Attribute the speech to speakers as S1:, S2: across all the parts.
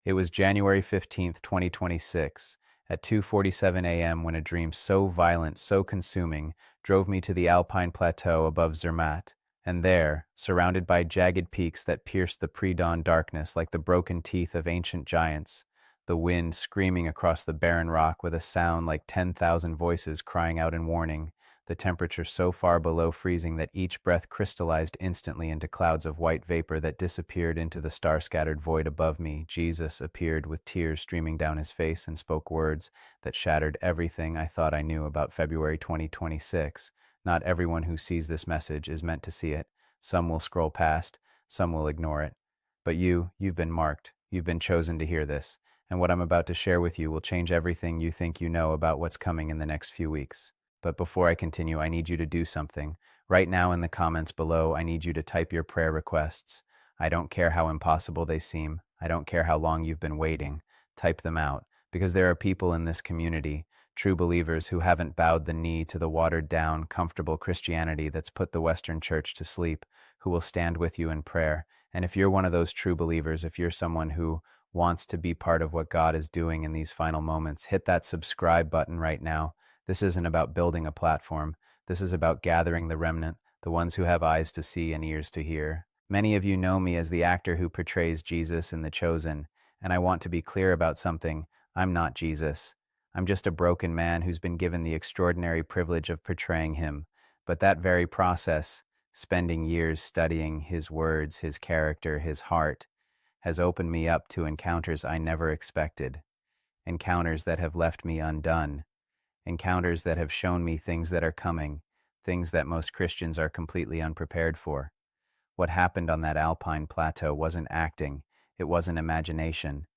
S1: It was January 15th, 2026, at 2:47 a.m. when a dream so violent, so consuming, drove me to the Alpine plateau above Zermatt. And there, surrounded by jagged peaks that pierced the pre-dawn darkness like the broken teeth of ancient giants, the wind screaming across the barren rock with a sound like 10,000 voices crying out in warning, the temperature so far below freezing that each breath crystallized instantly into clouds of white vapor that disappeared into the star-scattered void above me, Jesus appeared with tears streaming down his face and spoke words that shattered everything I thought I knew about February 2026. Not everyone who sees this message is meant to see it. Some will scroll past, some will ignore it. But you've been marked. You've been chosen to hear this. And what I'm about to share with you will change everything you think you know about what's coming in the next few weeks. But before I continue, I need you to do something. Right now in the comments below, I need you to type your prayer requests. I don't care how impossible they seem. I don't care how long you've been waiting. Type them out, because there are people in this community, true believers who haven't bowed the knee to the watered-down, comfortable Christianity that's put the Western Church to sleep, who will stand with you in prayer. And if you're one of those true believers, if you're someone who wants to be part of what God is doing in these final moments, hit that subscribe button right now. This isn't about building a platform. This is about gathering the remnant, the ones who have eyes to see and ears to hear. Many of you know me as the actor who portrays Jesus in The Chosen, and I want to be clear about something. I'm not Jesus. I'm just a broken man who's been given the extraordinary privilege of portraying him. But that very process, spending years studying his words, his character, his heart, has opened me up to encounters I never expected. Encounters that have left me undone. Encounters that have shown me things that are coming, things that most Christians are completely unprepared for. What happened on that Alpine plateau wasn't acting, it wasn't imagination.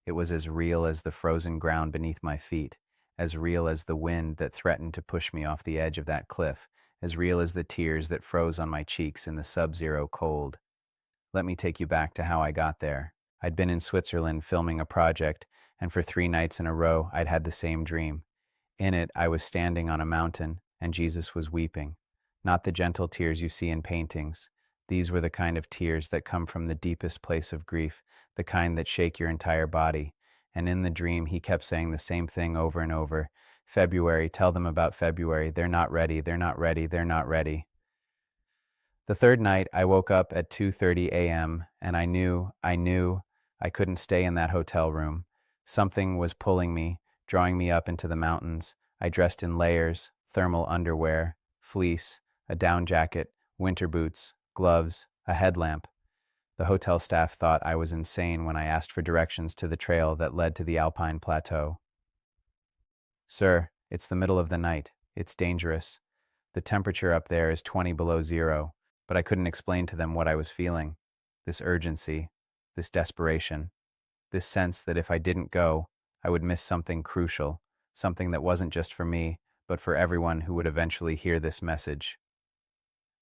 S1: It was as real as the frozen ground beneath my feet, as real as the wind that threatened to push me off the edge of that cliff, as real as the tears that froze on my cheeks in the sub-zero cold. Let me take you back to how I got there. I'd been in Switzerland filming a project, and for 3 nights in a row, I'd had the same dream. In it, I was standing on a mountain, and Jesus was weeping. Not the gentle tears you see in paintings. These were the kind of tears that come from the deepest place of grief, the kind that shake your entire body. And in the dream, he kept saying the same thing over and over. February, tell them about February. They're not ready, they're not ready, they're not ready. The third night, I woke up at 2:30 a.m., and I knew I couldn't stay in that hotel room. Something was pulling me, drawing me up into the mountains. I dressed in layers, thermal underwear, fleece, a down jacket, winter boots, gloves, a headlamp. The hotel staff thought I was insane when I asked for directions to the trail that led to the Alpine plateau. Sir, it's the middle of the night. It's dangerous. The temperature up there is 20 below zero, but I couldn't explain to them what I was feeling. This urgency, this desperation, this sense that if I didn't go, I would miss something crucial, something that wasn't just for me, but for everyone who would eventually hear this message.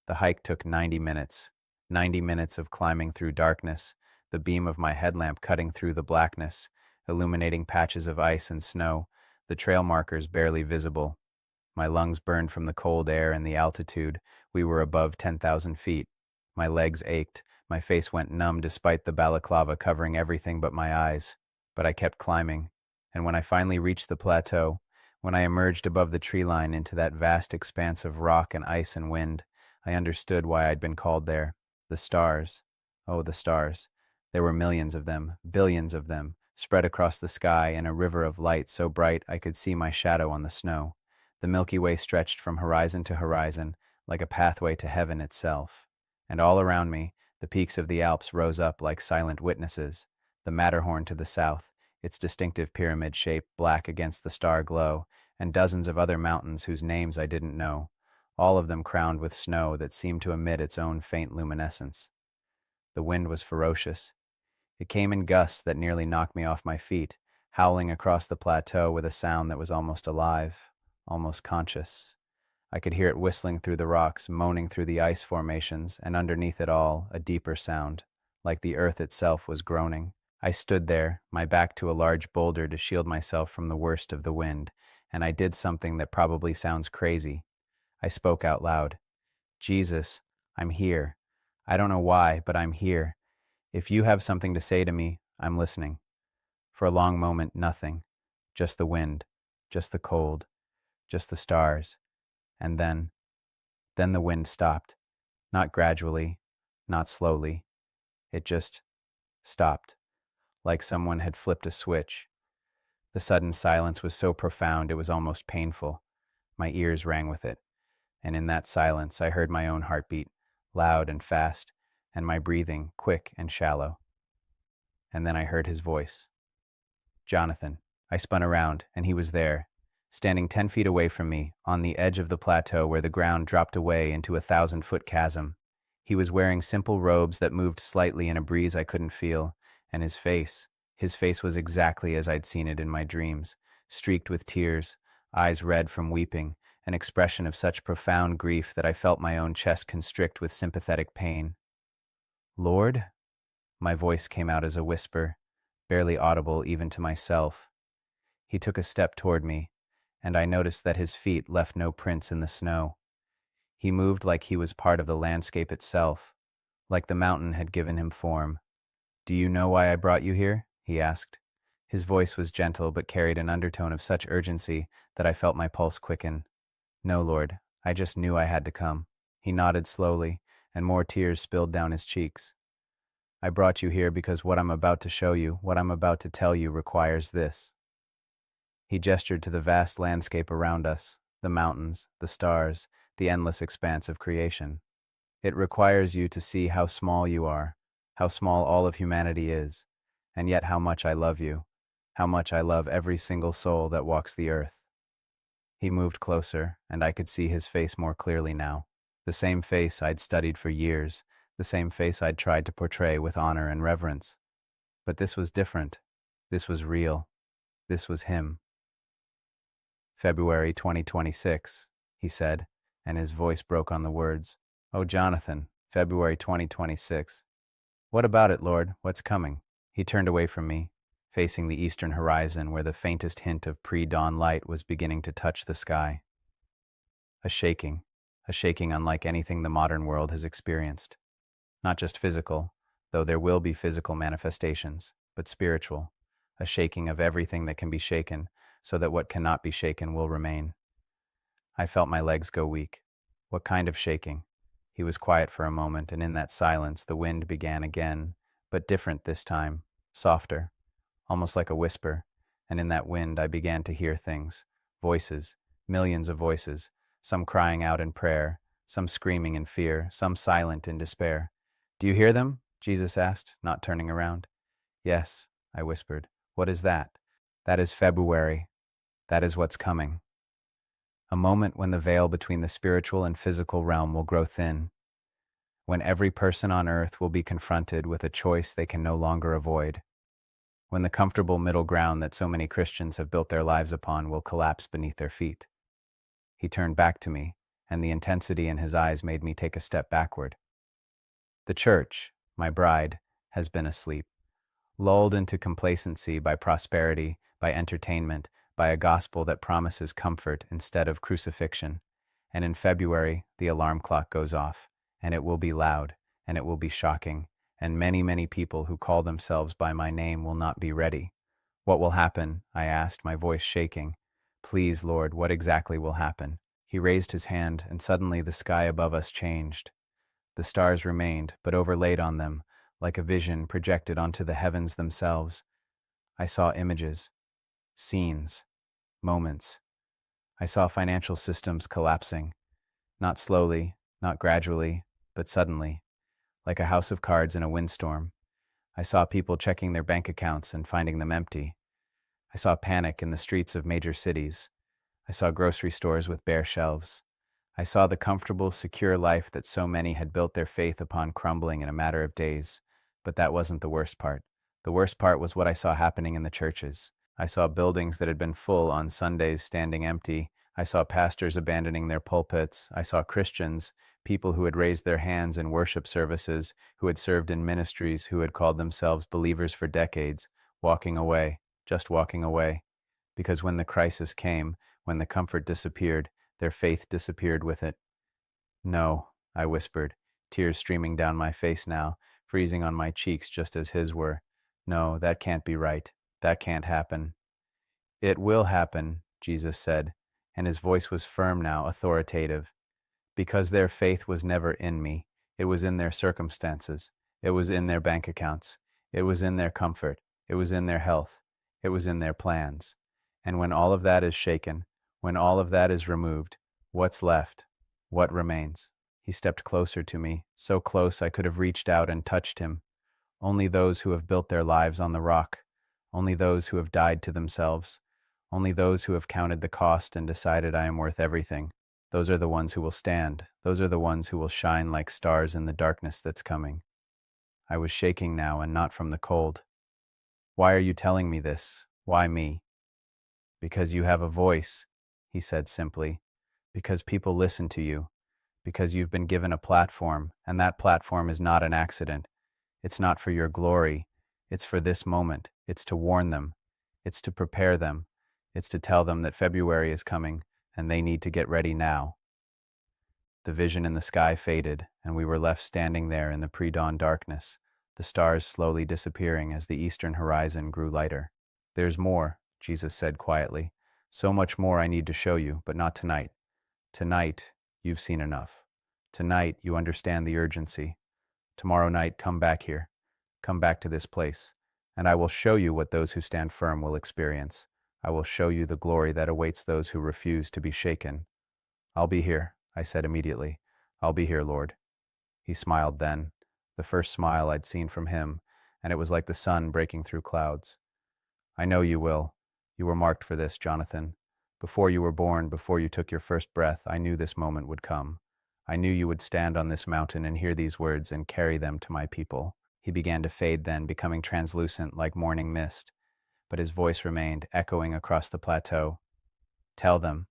S1: The hike took 90 minutes. 90 minutes of climbing through darkness, the beam of my headlamp cutting through the blackness, illuminating patches of ice and snow, the trail markers barely visible. My lungs burned from the cold air and the altitude. We were above 10,000 feet. My legs ached. My face went numb despite the balaclava covering everything but my eyes. But I kept climbing. And when I finally reached the plateau, when I emerged above the tree line into that vast expanse of rock and ice and wind, I understood why I'd been called there. The stars. Oh, the stars. There were millions of them, billions of them, spread across the sky in a river of light so bright I could see my shadow on the snow. The Milky Way stretched from horizon to horizon, like a pathway to heaven itself. And all around me, the peaks of the Alps rose up like silent witnesses. The Matterhorn to the south, its distinctive pyramid shape black against the star glow, and dozens of other mountains whose names I didn't know, all of them crowned with snow that seemed to emit its own faint luminescence. The wind was ferocious. It came in gusts that nearly knocked me off my feet, howling across the plateau with a sound that was almost alive, almost conscious. I could hear it whistling through the rocks, moaning through the ice formations, and underneath it all, a deeper sound, like the earth itself was groaning. I stood there, my back to a large boulder to shield myself from the worst of the wind, and I did something that probably sounds crazy. I spoke out loud. Jesus, I'm here. I don't know why, but I'm here. If you have something to say to me, I'm listening. For a long moment, nothing. Just the wind, just the cold, just the stars. And then the wind stopped. Not gradually, not slowly. It just stopped, like someone had flipped a switch. The sudden silence was so profound it was almost painful. My ears rang with it, and in that silence I heard my own heartbeat, loud and fast, and my breathing quick and shallow. And then I heard his voice. Jonathan. I spun around, and he was there, standing 10 feet away from me, on the edge of the plateau where the ground dropped away into a 1,000-foot chasm. He was wearing simple robes that moved slightly in a breeze I couldn't feel, and his face was exactly as I'd seen it in my dreams, streaked with tears, eyes red from weeping, an expression of such profound grief that I felt my own chest constrict with sympathetic pain. Lord? My voice came out as a whisper, barely audible even to myself. He took a step toward me, and I noticed that his feet left no prints in the snow. He moved like he was part of the landscape itself, like the mountain had given him form. Do you know why I brought you here? He asked. His voice was gentle but carried an undertone of such urgency that I felt my pulse quicken. No, Lord, I just knew I had to come. He nodded slowly, and more tears spilled down his cheeks. I brought you here because what I'm about to show you, what I'm about to tell you, requires this. He gestured to the vast landscape around us, the mountains, the stars, the endless expanse of creation. It requires you to see how small you are, how small all of humanity is, and yet how much I love you, how much I love every single soul that walks the earth. He moved closer, and I could see his face more clearly now. The same face I'd studied for years, the same face I'd tried to portray with honor and reverence. But this was different. This was real. This was him. February 2026, he said, and his voice broke on the words. Oh, Jonathan, February 2026. What about it, Lord? What's coming? He turned away from me, facing the eastern horizon where the faintest hint of pre-dawn light was beginning to touch the sky. A shaking unlike anything the modern world has experienced. Not just physical, though there will be physical manifestations, but spiritual, a shaking of everything that can be shaken, so that what cannot be shaken will remain. I felt my legs go weak. What kind of shaking? He was quiet for a moment, and in that silence the wind began again, but different this time, softer, almost like a whisper, and in that wind I began to hear things, voices, millions of voices, some crying out in prayer, some screaming in fear, some silent in despair. Do you hear them? Jesus asked, not turning around. Yes, I whispered. What is that? That is February. That is what's coming. A moment when the veil between the spiritual and physical realm will grow thin, when every person on earth will be confronted with a choice they can no longer avoid, when the comfortable middle ground that so many Christians have built their lives upon will collapse beneath their feet. He turned back to me, and the intensity in his eyes made me take a step backward. The church, my bride, has been asleep, lulled into complacency by prosperity, by entertainment, by a gospel that promises comfort instead of crucifixion. And in February, the alarm clock goes off, and it will be loud, and it will be shocking, and many, many people who call themselves by my name will not be ready. What will happen? I asked, my voice shaking. Please, Lord, what exactly will happen? He raised his hand, and suddenly the sky above us changed. The stars remained, but overlaid on them, like a vision projected onto the heavens themselves. I saw images, scenes, moments. I saw financial systems collapsing, not slowly, not gradually, but suddenly, like a house of cards in a windstorm. I saw people checking their bank accounts and finding them empty. I saw panic in the streets of major cities. I saw grocery stores with bare shelves. I saw the comfortable, secure life that so many had built their faith upon crumbling in a matter of days. But that wasn't the worst part. The worst part was what I saw happening in the churches. I saw buildings that had been full on Sundays standing empty. I saw pastors abandoning their pulpits. I saw Christians, people who had raised their hands in worship services, who had served in ministries, who had called themselves believers for decades, walking away, just walking away. Because when the crisis came, when the comfort disappeared, their faith disappeared with it. No, I whispered, tears streaming down my face now, freezing on my cheeks just as his were. No, that can't be right. That can't happen. It will happen, Jesus said, and his voice was firm now, authoritative. Because their faith was never in me. It was in their circumstances. It was in their bank accounts. It was in their comfort. It was in their health. It was in their plans. And when all of that is shaken, when all of that is removed, what's left? What remains? He stepped closer to me, so close I could have reached out and touched him. Only those who have built their lives on the rock. Only those who have died to themselves. Only those who have counted the cost and decided I am worth everything. Those are the ones who will stand. Those are the ones who will shine like stars in the darkness that's coming. I was shaking now and not from the cold. Why are you telling me this? Why me? Because you have a voice, he said simply. Because people listen to you. Because you've been given a platform, and that platform is not an accident. It's not for your glory. It's for this moment. It's to warn them. It's to prepare them. It's to tell them that February is coming, and they need to get ready now. The vision in the sky faded, and we were left standing there in the pre-dawn darkness, the stars slowly disappearing as the eastern horizon grew lighter. There's more, Jesus said quietly. So much more I need to show you, but not tonight. Tonight, you've seen enough. Tonight, you understand the urgency. Tomorrow night, come back here. Come back to this place, and I will show you what those who stand firm will experience. I will show you the glory that awaits those who refuse to be shaken. I'll be here, I said immediately. I'll be here, Lord. He smiled then, the first smile I'd seen from him, and it was like the sun breaking through clouds. I know you will. You were marked for this, Jonathan. Before you were born, before you took your first breath, I knew this moment would come. I knew you would stand on this mountain and hear these words and carry them to my people. He began to fade then, becoming translucent like morning mist, but his voice remained, echoing across the plateau. Tell them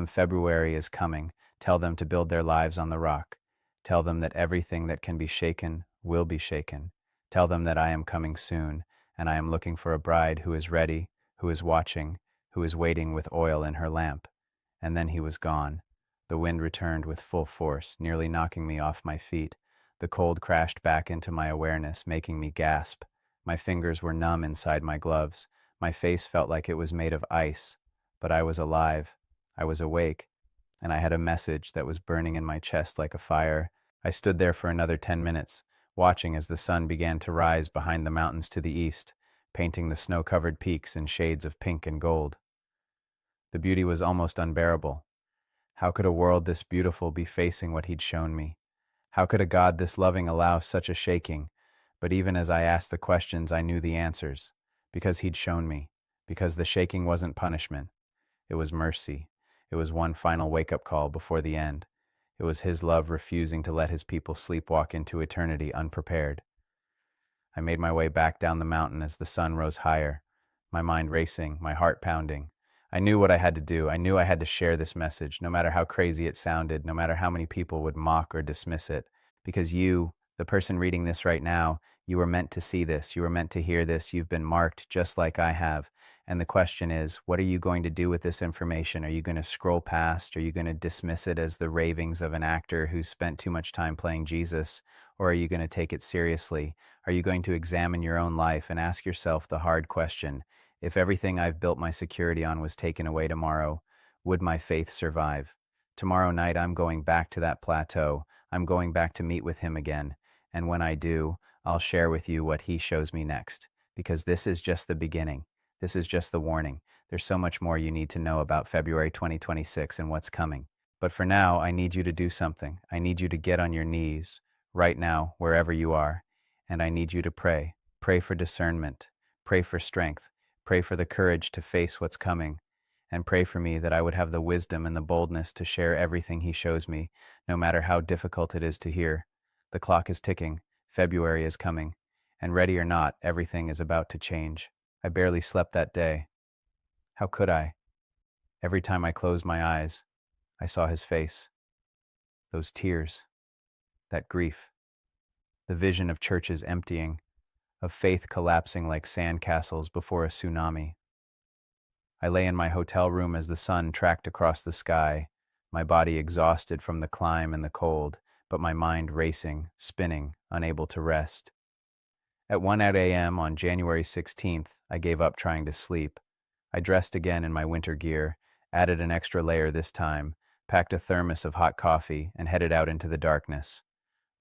S1: February is coming. Tell them to build their lives on the rock. Tell them that everything that can be shaken will be shaken. Tell them that I am coming soon, and I am looking for a bride who is ready, who is watching, who is waiting with oil in her lamp. And then he was gone. The wind returned with full force, nearly knocking me off my feet. The cold crashed back into my awareness, making me gasp. My fingers were numb inside my gloves. My face felt like it was made of ice. But I was alive. I was awake. And I had a message that was burning in my chest like a fire. I stood there for another 10 minutes, watching as the sun began to rise behind the mountains to the east, painting the snow-covered peaks in shades of pink and gold. The beauty was almost unbearable. How could a world this beautiful be facing what he'd shown me? How could a God this loving allow such a shaking? But even as I asked the questions, I knew the answers. Because he'd shown me. Because the shaking wasn't punishment. It was mercy. It was one final wake-up call before the end. It was his love refusing to let his people sleepwalk into eternity unprepared. I made my way back down the mountain as the sun rose higher, my mind racing, my heart pounding. I knew what I had to do. I knew I had to share this message, no matter how crazy it sounded, no matter how many people would mock or dismiss it. Because you, the person reading this right now, you were meant to see this. You were meant to hear this. You've been marked just like I have. And the question is, what are you going to do with this information? Are you going to scroll past? Are you going to dismiss it as the ravings of an actor who's spent too much time playing Jesus? Or are you going to take it seriously? Are you going to examine your own life and ask yourself the hard question, if everything I've built my security on was taken away tomorrow, would my faith survive? Tomorrow night I'm going back to that plateau. I'm going back to meet with him again. And when I do, I'll share with you what he shows me next. Because this is just the beginning. This is just the warning. There's so much more you need to know about February 2026 and what's coming. But for now, I need you to do something. I need you to get on your knees, right now, wherever you are. And I need you to pray. Pray for discernment. Pray for strength. Pray for the courage to face what's coming. And pray for me that I would have the wisdom and the boldness to share everything he shows me, no matter how difficult it is to hear. The clock is ticking. February is coming. And ready or not, everything is about to change. I barely slept that day. How could I? Every time I closed my eyes, I saw his face. Those tears. That grief. The vision of churches emptying, of faith collapsing like sandcastles before a tsunami. I lay in my hotel room as the sun tracked across the sky, my body exhausted from the climb and the cold, but my mind racing, spinning, unable to rest. At 1 a.m. on January 16th, I gave up trying to sleep. I dressed again in my winter gear, added an extra layer this time, packed a thermos of hot coffee, and headed out into the darkness.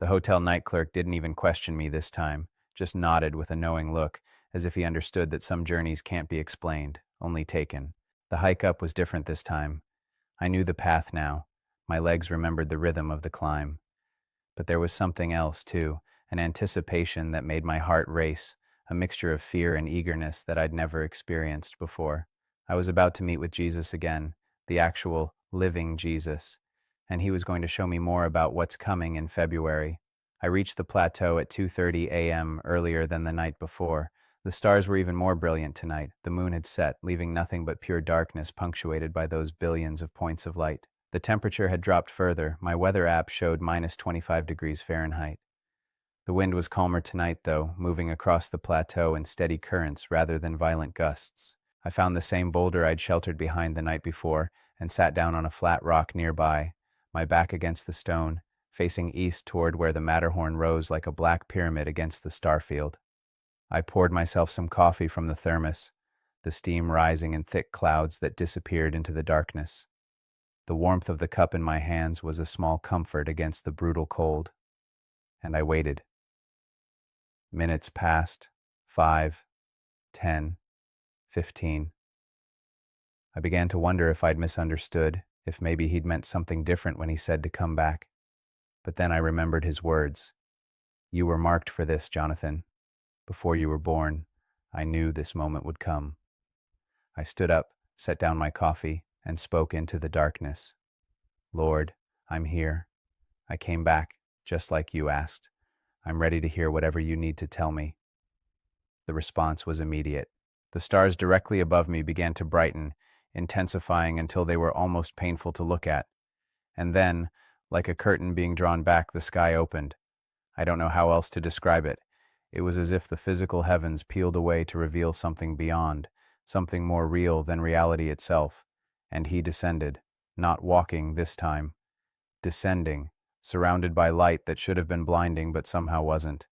S1: The hotel night clerk didn't even question me this time, just nodded with a knowing look, as if he understood that some journeys can't be explained, only taken. The hike up was different this time. I knew the path now. My legs remembered the rhythm of the climb. But there was something else, too, an anticipation that made my heart race, a mixture of fear and eagerness that I'd never experienced before. I was about to meet with Jesus again, the actual, living Jesus, and he was going to show me more about what's coming in February. I reached the plateau at 2:30 a.m. earlier than the night before. The stars were even more brilliant tonight. The moon had set, leaving nothing but pure darkness punctuated by those billions of points of light. The temperature had dropped further. My weather app showed minus 25 degrees Fahrenheit. The wind was calmer tonight, though, moving across the plateau in steady currents rather than violent gusts. I found the same boulder I'd sheltered behind the night before and sat down on a flat rock nearby, my back against the stone, facing east toward where the Matterhorn rose like a black pyramid against the starfield. I poured myself some coffee from the thermos, the steam rising in thick clouds that disappeared into the darkness. The warmth of the cup in my hands was a small comfort against the brutal cold, and I waited. Minutes passed, 5, 10, 15. I began to wonder if I'd misunderstood, if maybe he'd meant something different when he said to come back. But then I remembered his words. You were marked for this, Jonathan. Before you were born, I knew this moment would come. I stood up, set down my coffee, and spoke into the darkness. Lord, I'm here. I came back, just like you asked. I'm ready to hear whatever you need to tell me. The response was immediate. The stars directly above me began to brighten, intensifying until they were almost painful to look at. And then, like a curtain being drawn back, the sky opened. I don't know how else to describe it. It was as if the physical heavens peeled away to reveal something beyond, something more real than reality itself. And he descended, not walking this time, descending, surrounded by light that should have been blinding but somehow wasn't.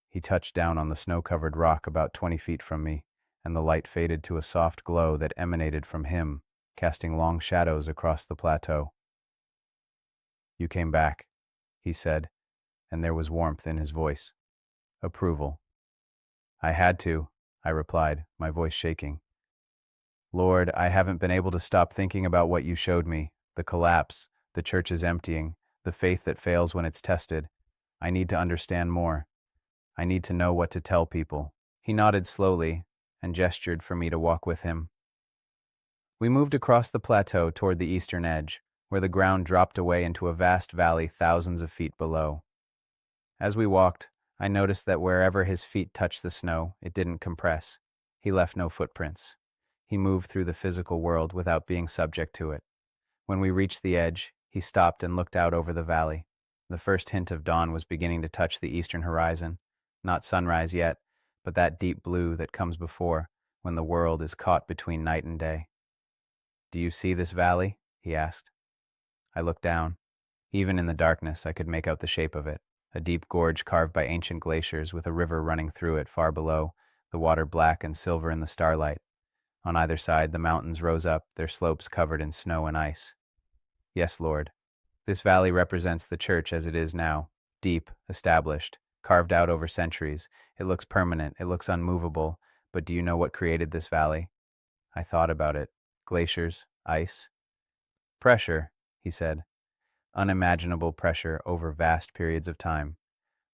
S1: He touched down on the snow-covered rock about 20 feet from me, and the light faded to a soft glow that emanated from him, casting long shadows across the plateau. You came back, he said, and there was warmth in his voice. Approval. I had to, I replied, my voice shaking. Lord, I haven't been able to stop thinking about what you showed me, the collapse, the church's emptying, the faith that fails when it's tested. I need to understand more. I need to know what to tell people. He nodded slowly and gestured for me to walk with him. We moved across the plateau toward the eastern edge, where the ground dropped away into a vast valley thousands of feet below. As we walked, I noticed that wherever his feet touched the snow, it didn't compress. He left no footprints. He moved through the physical world without being subject to it. When we reached the edge, he stopped and looked out over the valley. The first hint of dawn was beginning to touch the eastern horizon. Not sunrise yet, but that deep blue that comes before, when the world is caught between night and day. Do you see this valley? He asked. I looked down. Even in the darkness, I could make out the shape of it. A deep gorge carved by ancient glaciers with a river running through it far below, the water black and silver in the starlight. On either side, the mountains rose up, their slopes covered in snow and ice. Yes, Lord. This valley represents the church as it is now, deep, established, carved out over centuries. It looks permanent, it looks unmovable, but do you know what created this valley? I thought about it. Glaciers, ice. Pressure, he said. Unimaginable pressure over vast periods of time.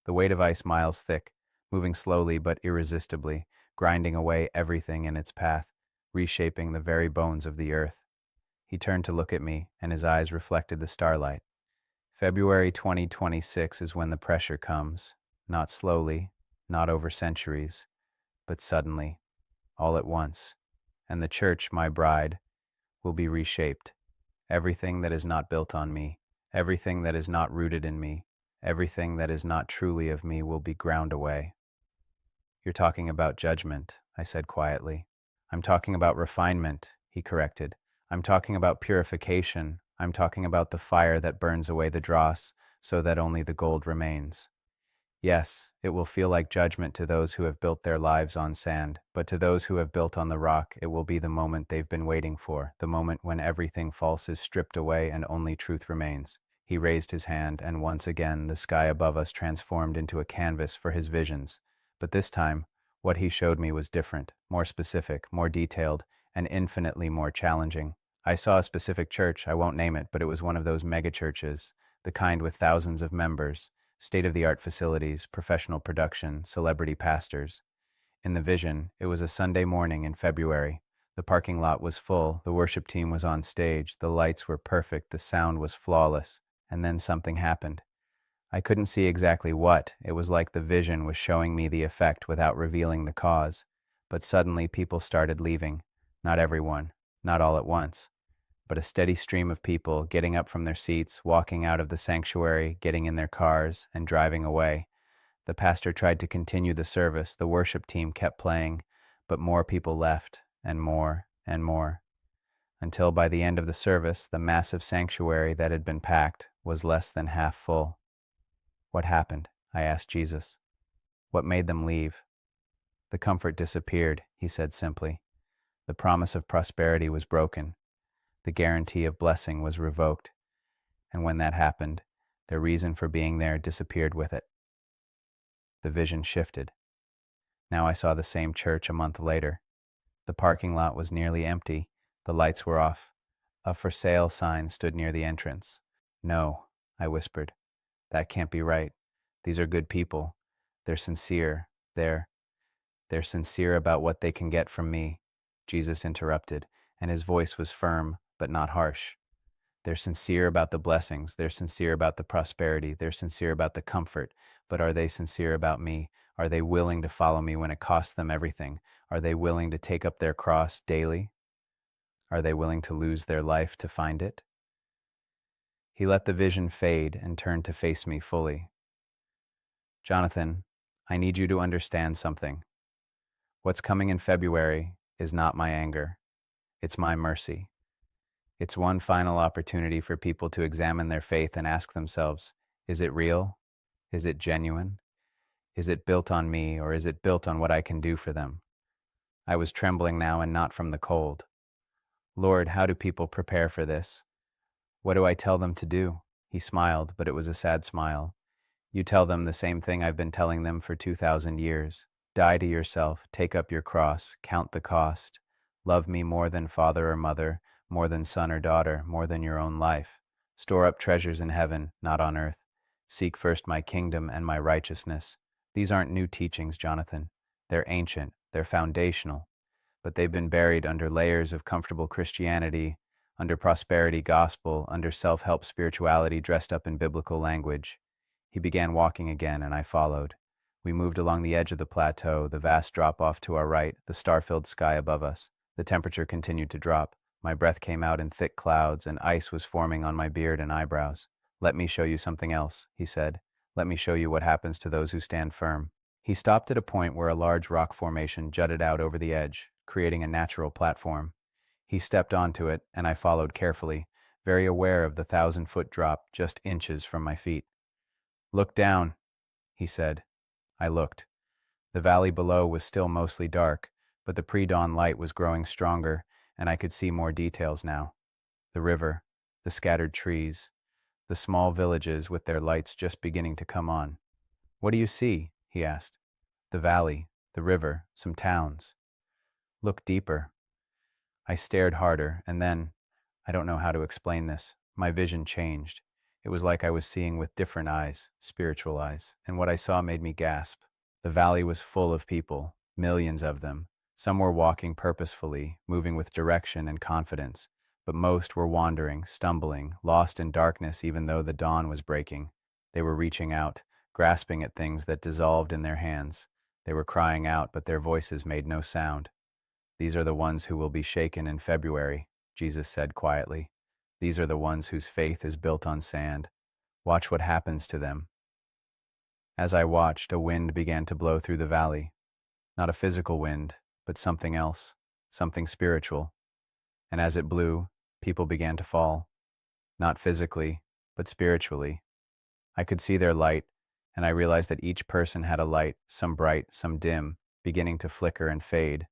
S1: The weight of ice miles thick, moving slowly but irresistibly, grinding away everything in its path, reshaping the very bones of the earth. He turned to look at me, and his eyes reflected the starlight. February 2026 is when the pressure comes, not slowly, not over centuries, but suddenly, all at once. And the church, my bride, will be reshaped. Everything that is not built on me, everything that is not rooted in me, everything that is not truly of me will be ground away. You're talking about judgment, I said quietly. I'm talking about refinement, he corrected. I'm talking about purification. I'm talking about the fire that burns away the dross so that only the gold remains. Yes, it will feel like judgment to those who have built their lives on sand, but to those who have built on the rock, it will be the moment they've been waiting for, the moment when everything false is stripped away and only truth remains. He raised his hand, and once again the sky above us transformed into a canvas for his visions. But this time, what he showed me was different, more specific, more detailed, and infinitely more challenging. I saw a specific church, I won't name it, but it was one of those megachurches, the kind with thousands of members, state-of-the-art facilities, professional production, celebrity pastors. In the vision, it was a Sunday morning in February. The parking lot was full, the worship team was on stage, the lights were perfect, the sound was flawless. And then something happened. I couldn't see exactly what. It was like the vision was showing me the effect without revealing the cause. But suddenly people started leaving. Not everyone, not all at once, but a steady stream of people getting up from their seats, walking out of the sanctuary, getting in their cars, and driving away. The pastor tried to continue the service, the worship team kept playing, but more people left, and more, until by the end of the service, the massive sanctuary that had been packed was less than half full. What happened? I asked Jesus. What made them leave? The comfort disappeared, he said simply. The promise of prosperity was broken. The guarantee of blessing was revoked. And when that happened, their reason for being there disappeared with it. The vision shifted. Now I saw the same church a month later. The parking lot was nearly empty. The lights were off. A for sale sign stood near the entrance. No, I whispered. That can't be right. These are good people. They're sincere. They're sincere about what they can get from me. Jesus interrupted, and his voice was firm, but not harsh. They're sincere about the blessings. They're sincere about the prosperity. They're sincere about the comfort. But are they sincere about me? Are they willing to follow me when it costs them everything? Are they willing to take up their cross daily? Are they willing to lose their life to find it? He let the vision fade and turned to face me fully. Jonathan, I need you to understand something. What's coming in February is not my anger. It's my mercy. It's one final opportunity for people to examine their faith and ask themselves, is it real? Is it genuine? Is it built on me, or is it built on what I can do for them? I was trembling now, and not from the cold. Lord, how do people prepare for this? What do I tell them to do? He smiled, but it was a sad smile. You tell them the same thing I've been telling them for 2,000 years. Die to yourself, take up your cross, count the cost. Love me more than father or mother, more than son or daughter, more than your own life. Store up treasures in heaven, not on earth. Seek first my kingdom and my righteousness. These aren't new teachings, Jonathan. They're ancient, they're foundational, but they've been buried under layers of comfortable Christianity, under prosperity gospel, under self-help spirituality dressed up in biblical language. He began walking again, and I followed. We moved along the edge of the plateau, the vast drop-off to our right, the star-filled sky above us. The temperature continued to drop. My breath came out in thick clouds, and ice was forming on my beard and eyebrows. Let me show you something else, he said. Let me show you what happens to those who stand firm. He stopped at a point where a large rock formation jutted out over the edge, creating a natural platform. He stepped onto it, and I followed carefully, very aware of the 1,000-foot drop just inches from my feet. Look down, he said. I looked. The valley below was still mostly dark, but the pre-dawn light was growing stronger, and I could see more details now. The river, the scattered trees, the small villages with their lights just beginning to come on. What do you see? He asked. The valley, the river, some towns. Look deeper. I stared harder, and then, I don't know how to explain this, my vision changed. It was like I was seeing with different eyes, spiritual eyes, and what I saw made me gasp. The valley was full of people, millions of them. Some were walking purposefully, moving with direction and confidence, but most were wandering, stumbling, lost in darkness even though the dawn was breaking. They were reaching out, grasping at things that dissolved in their hands. They were crying out, but their voices made no sound. These are the ones who will be shaken in February, Jesus said quietly. These are the ones whose faith is built on sand. Watch what happens to them. As I watched, a wind began to blow through the valley. Not a physical wind, but something else, something spiritual. And as it blew, people began to fall. Not physically, but spiritually. I could see their light, and I realized that each person had a light, some bright, some dim, beginning to flicker and fade.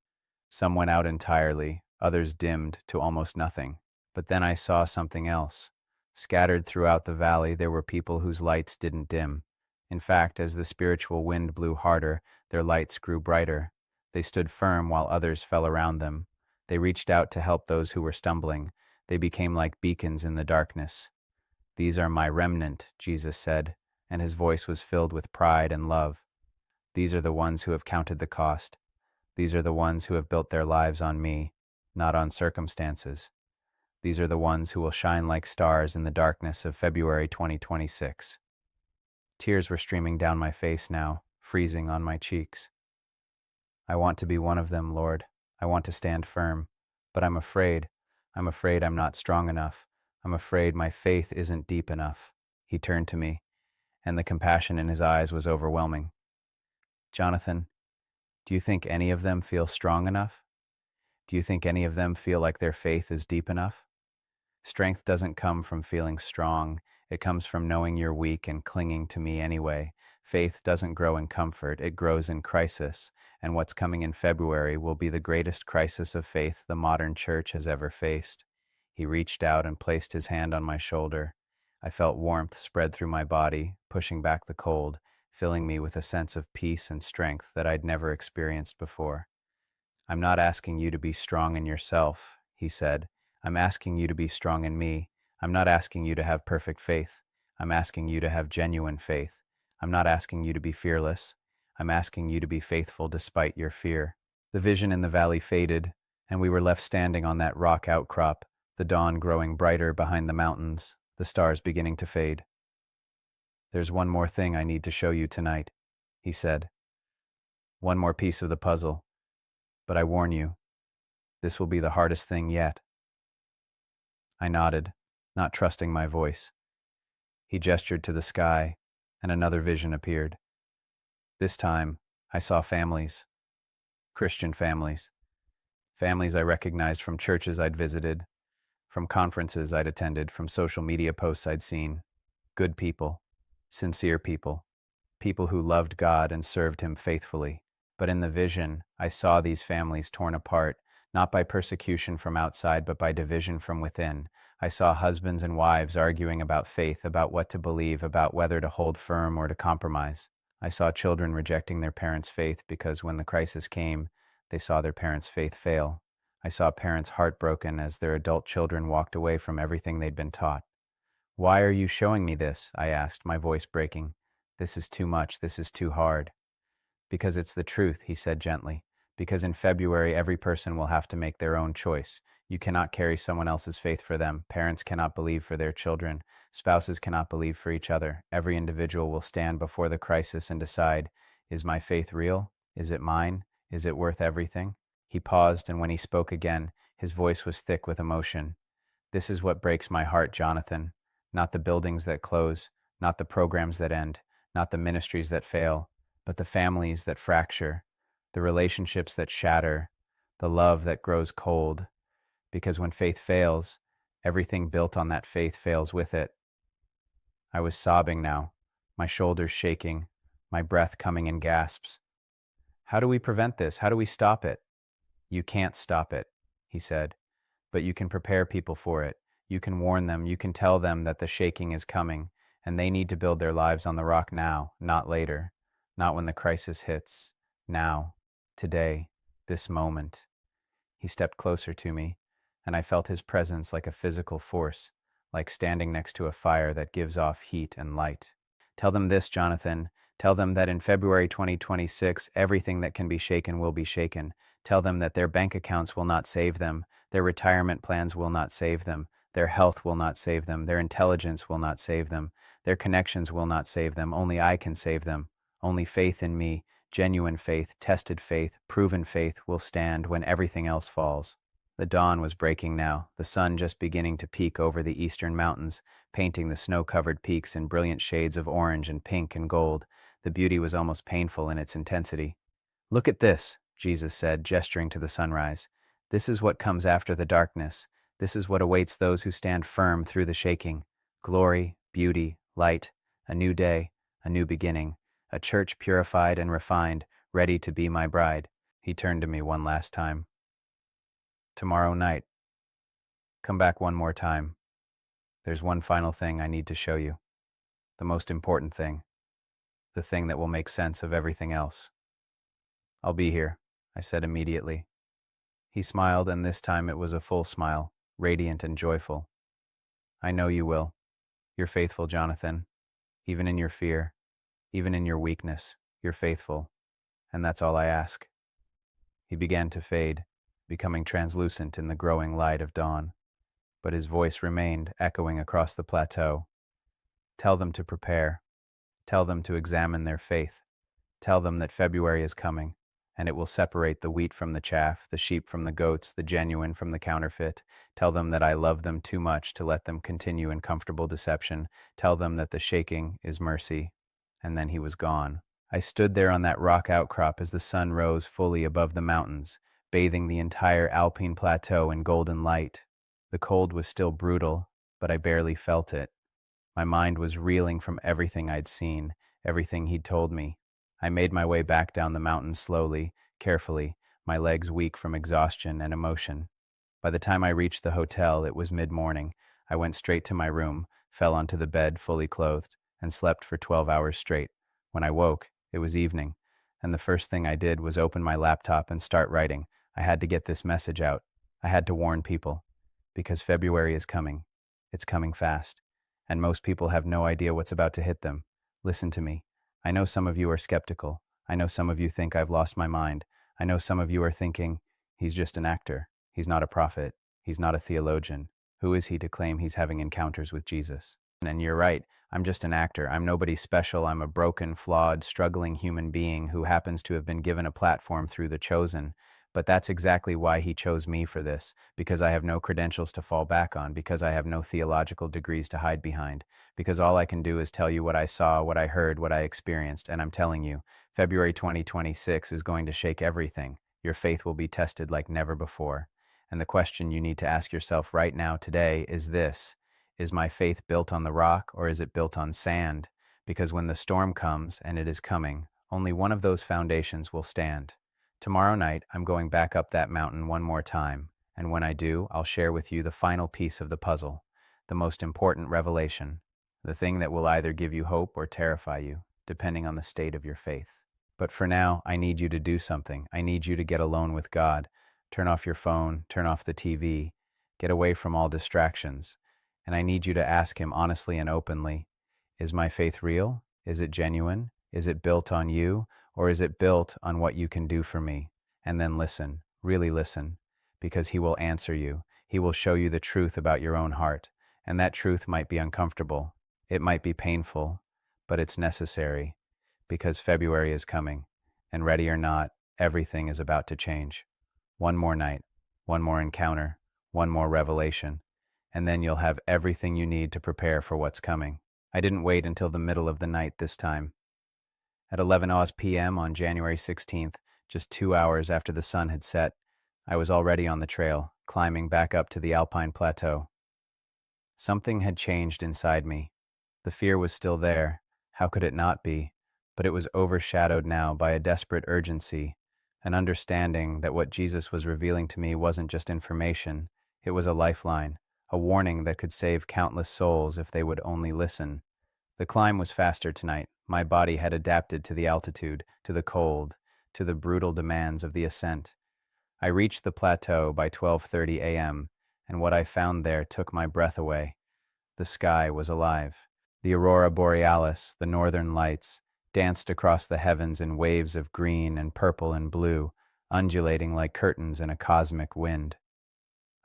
S1: Some went out entirely, others dimmed to almost nothing. But then I saw something else. Scattered throughout the valley, there were people whose lights didn't dim. In fact, as the spiritual wind blew harder, their lights grew brighter. They stood firm while others fell around them. They reached out to help those who were stumbling. They became like beacons in the darkness. "These are my remnant," Jesus said, and his voice was filled with pride and love. "These are the ones who have counted the cost. These are the ones who have built their lives on me, not on circumstances. These are the ones who will shine like stars in the darkness of February 2026. Tears were streaming down my face now, freezing on my cheeks. I want to be one of them, Lord. I want to stand firm. But I'm afraid. I'm afraid I'm not strong enough. I'm afraid my faith isn't deep enough. He turned to me, and the compassion in his eyes was overwhelming. Jonathan, do you think any of them feel strong enough? Do you think any of them feel like their faith is deep enough? Strength doesn't come from feeling strong. It comes from knowing you're weak and clinging to me anyway. Faith doesn't grow in comfort. It grows in crisis. And what's coming in February will be the greatest crisis of faith the modern church has ever faced. He reached out and placed his hand on my shoulder. I felt warmth spread through my body, pushing back the cold, filling me with a sense of peace and strength that I'd never experienced before. "I'm not asking you to be strong in yourself," he said. "I'm asking you to be strong in me. I'm not asking you to have perfect faith. I'm asking you to have genuine faith. I'm not asking you to be fearless. I'm asking you to be faithful despite your fear." The vision in the valley faded, and we were left standing on that rock outcrop, the dawn growing brighter behind the mountains, the stars beginning to fade. "There's one more thing I need to show you tonight," he said. "One more piece of the puzzle. But I warn you, this will be the hardest thing yet." I nodded, not trusting my voice. He gestured to the sky, and another vision appeared. This time, I saw families. Christian families. Families I recognized from churches I'd visited, from conferences I'd attended, from social media posts I'd seen. Good people, sincere people, people who loved God and served Him faithfully. But in the vision, I saw these families torn apart, not by persecution from outside, but by division from within. I saw husbands and wives arguing about faith, about what to believe, about whether to hold firm or to compromise. I saw children rejecting their parents' faith because when the crisis came, they saw their parents' faith fail. I saw parents heartbroken as their adult children walked away from everything they'd been taught. "Why are you showing me this?" I asked, my voice breaking. "This is too much. This is too hard." "Because it's the truth," he said gently. "Because in February, every person will have to make their own choice. You cannot carry someone else's faith for them. Parents cannot believe for their children. Spouses cannot believe for each other. Every individual will stand before the crisis and decide, is my faith real? Is it mine? Is it worth everything?" He paused, and when he spoke again, his voice was thick with emotion. "This is what breaks my heart, Jonathan. Not the buildings that close, not the programs that end, not the ministries that fail, but the families that fracture, the relationships that shatter, the love that grows cold. Because when faith fails, everything built on that faith fails with it." I was sobbing now, my shoulders shaking, my breath coming in gasps. "How do we prevent this? How do we stop it?" "You can't stop it," he said, "but you can prepare people for it. You can warn them. You can tell them that the shaking is coming, and they need to build their lives on the rock now, not later, not when the crisis hits. Now, today, this moment." He stepped closer to me, and I felt his presence like a physical force, like standing next to a fire that gives off heat and light. "Tell them this, Jonathan. Tell them that in February 2026, everything that can be shaken will be shaken. Tell them that their bank accounts will not save them, their retirement plans will not save them, their health will not save them, their intelligence will not save them, their connections will not save them. Only I can save them. Only faith in me, genuine faith, tested faith, proven faith will stand when everything else falls." The dawn was breaking now, the sun just beginning to peek over the eastern mountains, painting the snow-covered peaks in brilliant shades of orange and pink and gold. The beauty was almost painful in its intensity. "Look at this," Jesus said, gesturing to the sunrise. "This is what comes after the darkness. This is what awaits those who stand firm through the shaking. Glory, beauty, light, a new day, a new beginning, a church purified and refined, ready to be my bride. He turned to me one last time. Tomorrow night, come back one more time. There's one final thing I need to show you. The most important thing. The thing that will make sense of everything else. I'll be here, I said immediately. He smiled, and this time it was a full smile, radiant and joyful. I know you will. You're faithful, Jonathan. Even in your fear, even in your weakness, you're faithful. And that's all I ask. He began to fade, becoming translucent in the growing light of dawn. But his voice remained, echoing across the plateau. Tell them to prepare. Tell them to examine their faith. Tell them that February is coming, and it will separate the wheat from the chaff, the sheep from the goats, the genuine from the counterfeit. Tell them that I love them too much to let them continue in comfortable deception. Tell them that the shaking is mercy. And then he was gone. I stood there on that rock outcrop as the sun rose fully above the mountains, bathing the entire Alpine plateau in golden light. The cold was still brutal, but I barely felt it. My mind was reeling from everything I'd seen, everything he'd told me. I made my way back down the mountain slowly, carefully, my legs weak from exhaustion and emotion. By the time I reached the hotel, it was mid-morning. I went straight to my room, fell onto the bed fully clothed, and slept for 12 hours straight. When I woke, it was evening, and the first thing I did was open my laptop and start writing. I had to get this message out. I had to warn people. Because February is coming. It's coming fast. And most people have no idea what's about to hit them. Listen to me. I know some of you are skeptical. I know some of you think I've lost my mind. I know some of you are thinking, he's just an actor. He's not a prophet. He's not a theologian. Who is he to claim he's having encounters with Jesus? And you're right. I'm just an actor. I'm nobody special. I'm a broken, flawed, struggling human being who happens to have been given a platform through The Chosen. But that's exactly why he chose me for this, because I have no credentials to fall back on, because I have no theological degrees to hide behind, because all I can do is tell you what I saw, what I heard, what I experienced, and I'm telling you, February 2026 is going to shake everything. Your faith will be tested like never before. And the question you need to ask yourself right now today is this: is my faith built on the rock, or is it built on sand? Because when the storm comes, and it is coming, only one of those foundations will stand. Tomorrow night, I'm going back up that mountain one more time, and when I do, I'll share with you the final piece of the puzzle, the most important revelation, the thing that will either give you hope or terrify you, depending on the state of your faith. But for now, I need you to do something. I need you to get alone with God. Turn off your phone, turn off the TV, get away from all distractions, and I need you to ask Him honestly and openly, is my faith real? Is it genuine? Is it built on you? Or is it built on what you can do for me? And then listen, really listen, because He will answer you. He will show you the truth about your own heart. And that truth might be uncomfortable. It might be painful, but it's necessary, because February is coming. And ready or not, everything is about to change. One more night, one more encounter, one more revelation, and then you'll have everything you need to prepare for what's coming. I didn't wait until the middle of the night this time. At 11 p.m. on January 16th, just 2 hours after the sun had set, I was already on the trail, climbing back up to the Alpine Plateau. Something had changed inside me. The fear was still there. How could it not be? But it was overshadowed now by a desperate urgency, an understanding that what Jesus was revealing to me wasn't just information, it was a lifeline, a warning that could save countless souls if they would only listen. The climb was faster tonight. My body had adapted to the altitude, to the cold, to the brutal demands of the ascent. I reached the plateau by 12:30 a.m., and what I found there took my breath away. The sky was alive. The aurora borealis, the northern lights, danced across the heavens in waves of green and purple and blue, undulating like curtains in a cosmic wind.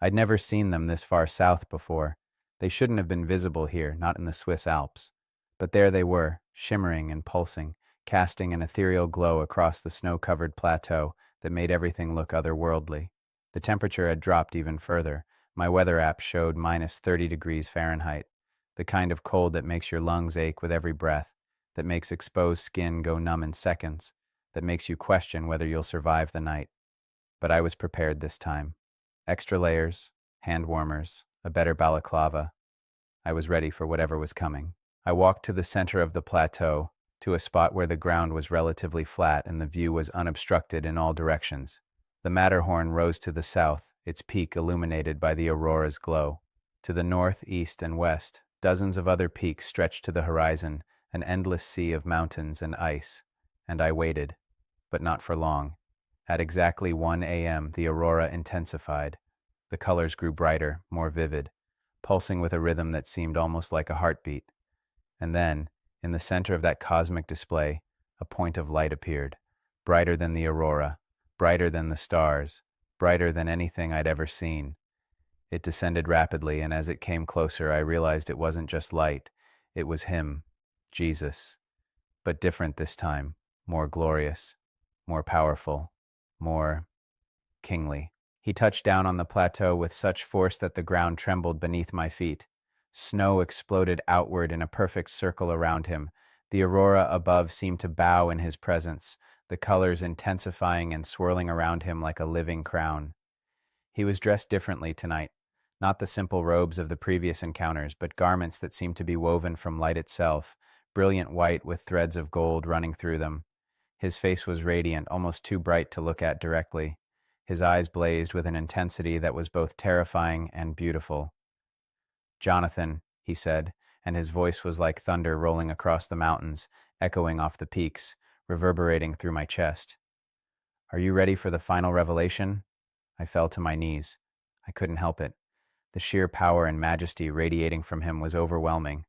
S1: I'd never seen them this far south before. They shouldn't have been visible here, not in the Swiss Alps. But there they were, shimmering and pulsing, casting an ethereal glow across the snow-covered plateau that made everything look otherworldly. The temperature had dropped even further. My weather app showed -30 degrees Fahrenheit, the kind of cold that makes your lungs ache with every breath, that makes exposed skin go numb in seconds, that makes you question whether you'll survive the night. But I was prepared this time. Extra layers, hand warmers, a better balaclava. I was ready for whatever was coming. I walked to the center of the plateau, to a spot where the ground was relatively flat and the view was unobstructed in all directions. The Matterhorn rose to the south, its peak illuminated by the aurora's glow. To the north, east, and west, dozens of other peaks stretched to the horizon, an endless sea of mountains and ice. And I waited, but not for long. At exactly 1 a.m., the aurora intensified. The colors grew brighter, more vivid, pulsing with a rhythm that seemed almost like a heartbeat. And then, in the center of that cosmic display, a point of light appeared, brighter than the aurora, brighter than the stars, brighter than anything I'd ever seen. It descended rapidly, and as it came closer, I realized it wasn't just light. It was him, Jesus. But different this time, more glorious, more powerful, more kingly. He touched down on the plateau with such force that the ground trembled beneath my feet. Snow exploded outward in a perfect circle around him. The aurora above seemed to bow in his presence, the colors intensifying and swirling around him like a living crown. He was dressed differently tonight, not the simple robes of the previous encounters, but garments that seemed to be woven from light itself, brilliant white with threads of gold running through them. His face was radiant, almost too bright to look at directly. His eyes blazed with an intensity that was both terrifying and beautiful. "Jonathan," he said, and his voice was like thunder rolling across the mountains, echoing off the peaks, reverberating through my chest. "Are you ready for the final revelation?" I fell to my knees. I couldn't help it. The sheer power and majesty radiating from him was overwhelming.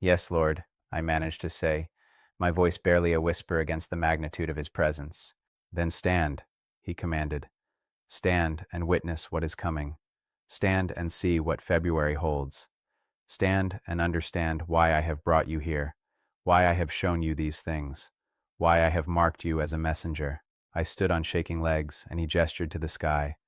S1: "Yes, Lord," I managed to say, my voice barely a whisper against the magnitude of his presence. "Then stand," he commanded. "Stand and witness what is coming. Stand and see what February holds. Stand and understand why I have brought you here, why I have shown you these things, why I have marked you as a messenger." I stood on shaking legs, and he gestured to the sky.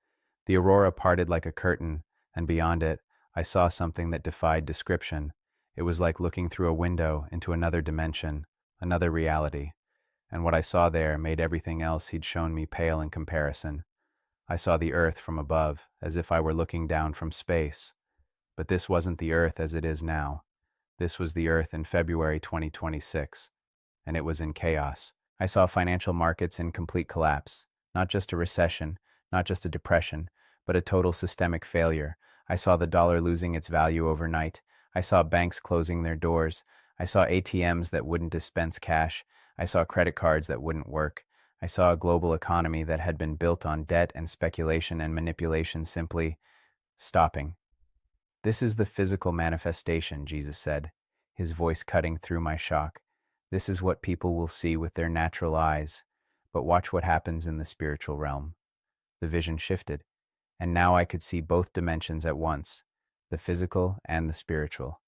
S1: The aurora parted like a curtain, and beyond it, I saw something that defied description. It was like looking through a window into another dimension, another reality. And what I saw there made everything else he'd shown me pale in comparison. I saw the earth from above, as if I were looking down from space. But this wasn't the earth as it is now. This was the earth in February 2026, and it was in chaos. I saw financial markets in complete collapse, not just a recession, not just a depression, but a total systemic failure. I saw the dollar losing its value overnight. I saw banks closing their doors. I saw ATMs that wouldn't dispense cash. I saw credit cards that wouldn't work. I saw a global economy that had been built on debt and speculation and manipulation simply stopping. "This is the physical manifestation," Jesus said, his voice cutting through my shock. "This is what people will see with their natural eyes. But watch what happens in the spiritual realm." The vision shifted, and now I could see both dimensions at once, the physical and the spiritual.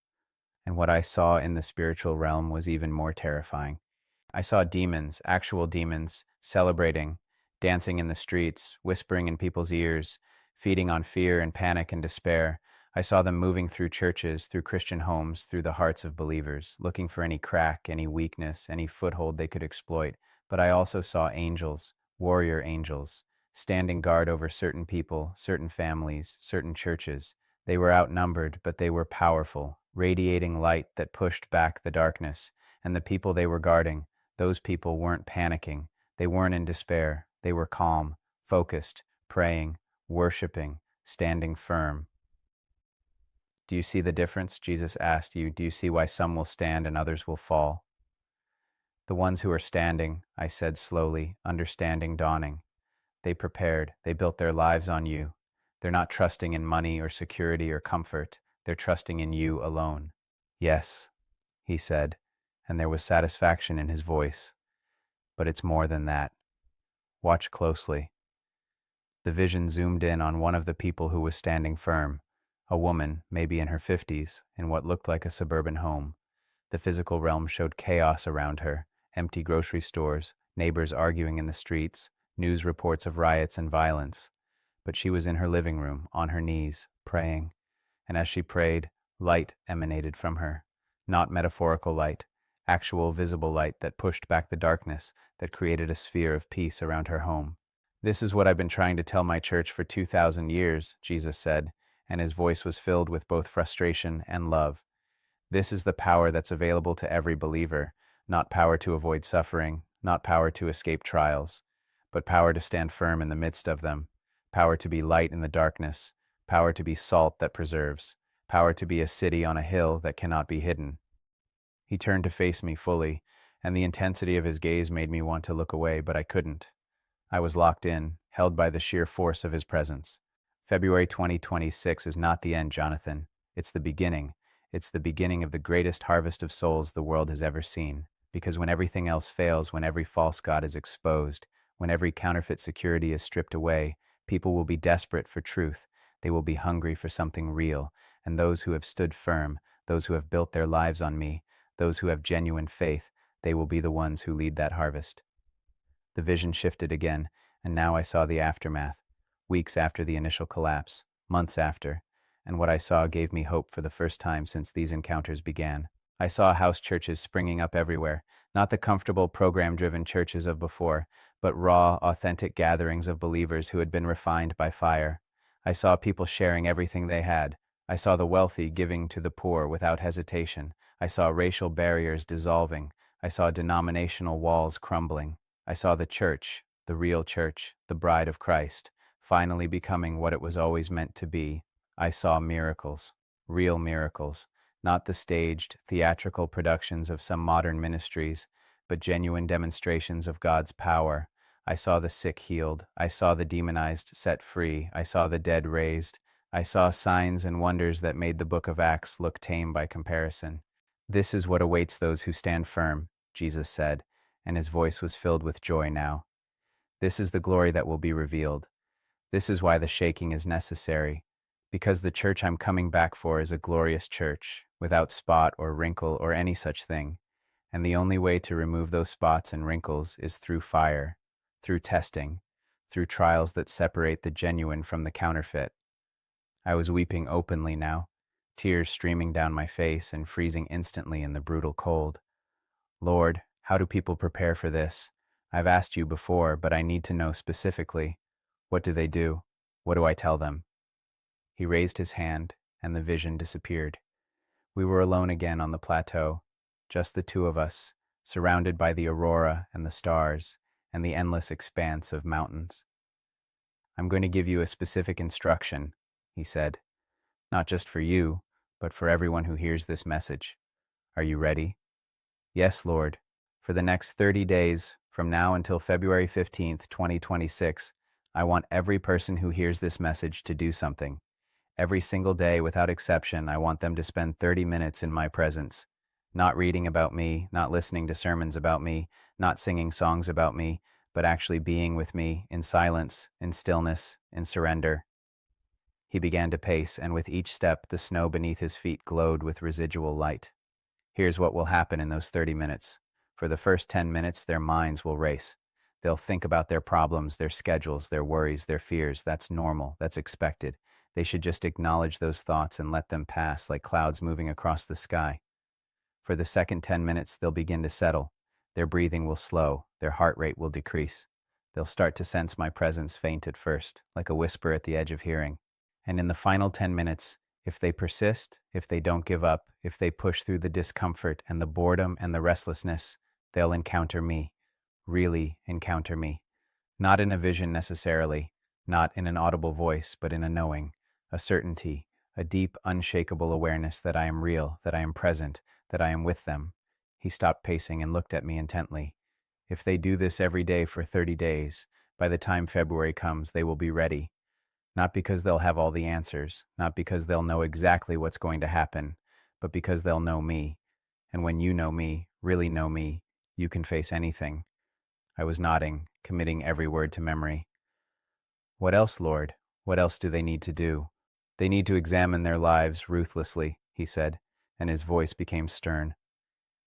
S1: And what I saw in the spiritual realm was even more terrifying. I saw demons, actual demons, celebrating, dancing in the streets, whispering in people's ears, feeding on fear and panic and despair. I saw them moving through churches, through Christian homes, through the hearts of believers, looking for any crack, any weakness, any foothold they could exploit. But I also saw angels, warrior angels, standing guard over certain people, certain families, certain churches. They were outnumbered, but they were powerful, radiating light that pushed back the darkness. And the people they were guarding, those people weren't panicking. They weren't in despair. They were calm, focused, praying, worshiping, standing firm. "Do you see the difference?" Jesus asked you. "Do you see why some will stand and others will fall?" "The ones who are standing," I said slowly, understanding dawning. "They prepared. They built their lives on you. They're not trusting in money or security or comfort. They're trusting in you alone." "Yes," he said, and there was satisfaction in his voice. "But it's more than that. Watch closely." The vision zoomed in on one of the people who was standing firm, a woman, maybe in her 50s, in what looked like a suburban home. The physical realm showed chaos around her, empty grocery stores, neighbors arguing in the streets, news reports of riots and violence. But she was in her living room, on her knees, praying. And as she prayed, light emanated from her. Not metaphorical light, actual visible light that pushed back the darkness, that created a sphere of peace around her home. "This is what I've been trying to tell my church for 2,000 years, Jesus said, and his voice was filled with both frustration and love. "This is the power that's available to every believer, Not power to avoid suffering, not power to escape trials, but power to stand firm in the midst of them, power to be light in the darkness, power to be salt that preserves, power to be a city on a hill that cannot be hidden. He turned to face me fully, and the intensity of his gaze made me want to look away, but I couldn't. I was locked in, held by the sheer force of his presence. February 2026 is not the end, Jonathan. It's the beginning. It's the beginning of the greatest harvest of souls the world has ever seen. Because when everything else fails, when every false god is exposed, when every counterfeit security is stripped away, people will be desperate for truth. They will be hungry for something real. And those who have stood firm, those who have built their lives on me, those who have genuine faith, they will be the ones who lead that harvest. The vision shifted again, and now I saw the aftermath. Weeks after the initial collapse, months after, and what I saw gave me hope for the first time since these encounters began. I saw house churches springing up everywhere, not the comfortable, program-driven churches of before, but raw, authentic gatherings of believers who had been refined by fire. I saw people sharing everything they had. I saw the wealthy giving to the poor without hesitation. I saw racial barriers dissolving. I saw denominational walls crumbling. I saw the church, the real church, the bride of Christ, finally becoming what it was always meant to be. I saw miracles, real miracles, not the staged, theatrical productions of some modern ministries, but genuine demonstrations of God's power. I saw the sick healed. I saw the demonized set free. I saw the dead raised. I saw signs and wonders that made the book of Acts look tame by comparison. This is what awaits those who stand firm, Jesus said, and his voice was filled with joy now. This is the glory that will be revealed. This is why the shaking is necessary, because the church I'm coming back for is a glorious church, without spot or wrinkle or any such thing. And the only way to remove those spots and wrinkles is through fire, through testing, through trials that separate the genuine from the counterfeit. I was weeping openly now, tears streaming down my face and freezing instantly in the brutal cold. Lord, how do people prepare for this? I've asked you before, but I need to know specifically. What do they do? What do I tell them? He raised his hand, and the vision disappeared. We were alone again on the plateau, just the two of us, surrounded by the aurora and the stars and the endless expanse of mountains. I'm going to give you a specific instruction, he said, not just for you, but for everyone who hears this message. Are you ready? Yes, Lord. For the next 30 days, from now until February 15th, 2026, I want every person who hears this message to do something. Every single day, without exception, I want them to spend 30 minutes in my presence, not reading about me, not listening to sermons about me, not singing songs about me, but actually being with me in silence, in stillness, in surrender. He began to pace, and with each step, the snow beneath his feet glowed with residual light. Here's what will happen in those 30 minutes. For the first 10 minutes, their minds will race. They'll think about their problems, their schedules, their worries, their fears. That's normal. That's expected. They should just acknowledge those thoughts and let them pass like clouds moving across the sky. For the second 10 minutes, they'll begin to settle. Their breathing will slow. Their heart rate will decrease. They'll start to sense my presence faint at first, like a whisper at the edge of hearing. And in the final 10 minutes, if they persist, if they don't give up, if they push through the discomfort and the boredom and the restlessness, they'll encounter me, really encounter me. Not in a vision necessarily, not in an audible voice, but in a knowing, a certainty, a deep, unshakable awareness that I am real, that I am present, that I am with them. He stopped pacing and looked at me intently. If they do this every day for 30 days, by the time February comes, they will be ready. Not because they'll have all the answers, not because they'll know exactly what's going to happen, but because they'll know me. And when you know me, really know me, you can face anything. I was nodding, committing every word to memory. What else, Lord? What else do they need to do? They need to examine their lives ruthlessly, he said, and his voice became stern.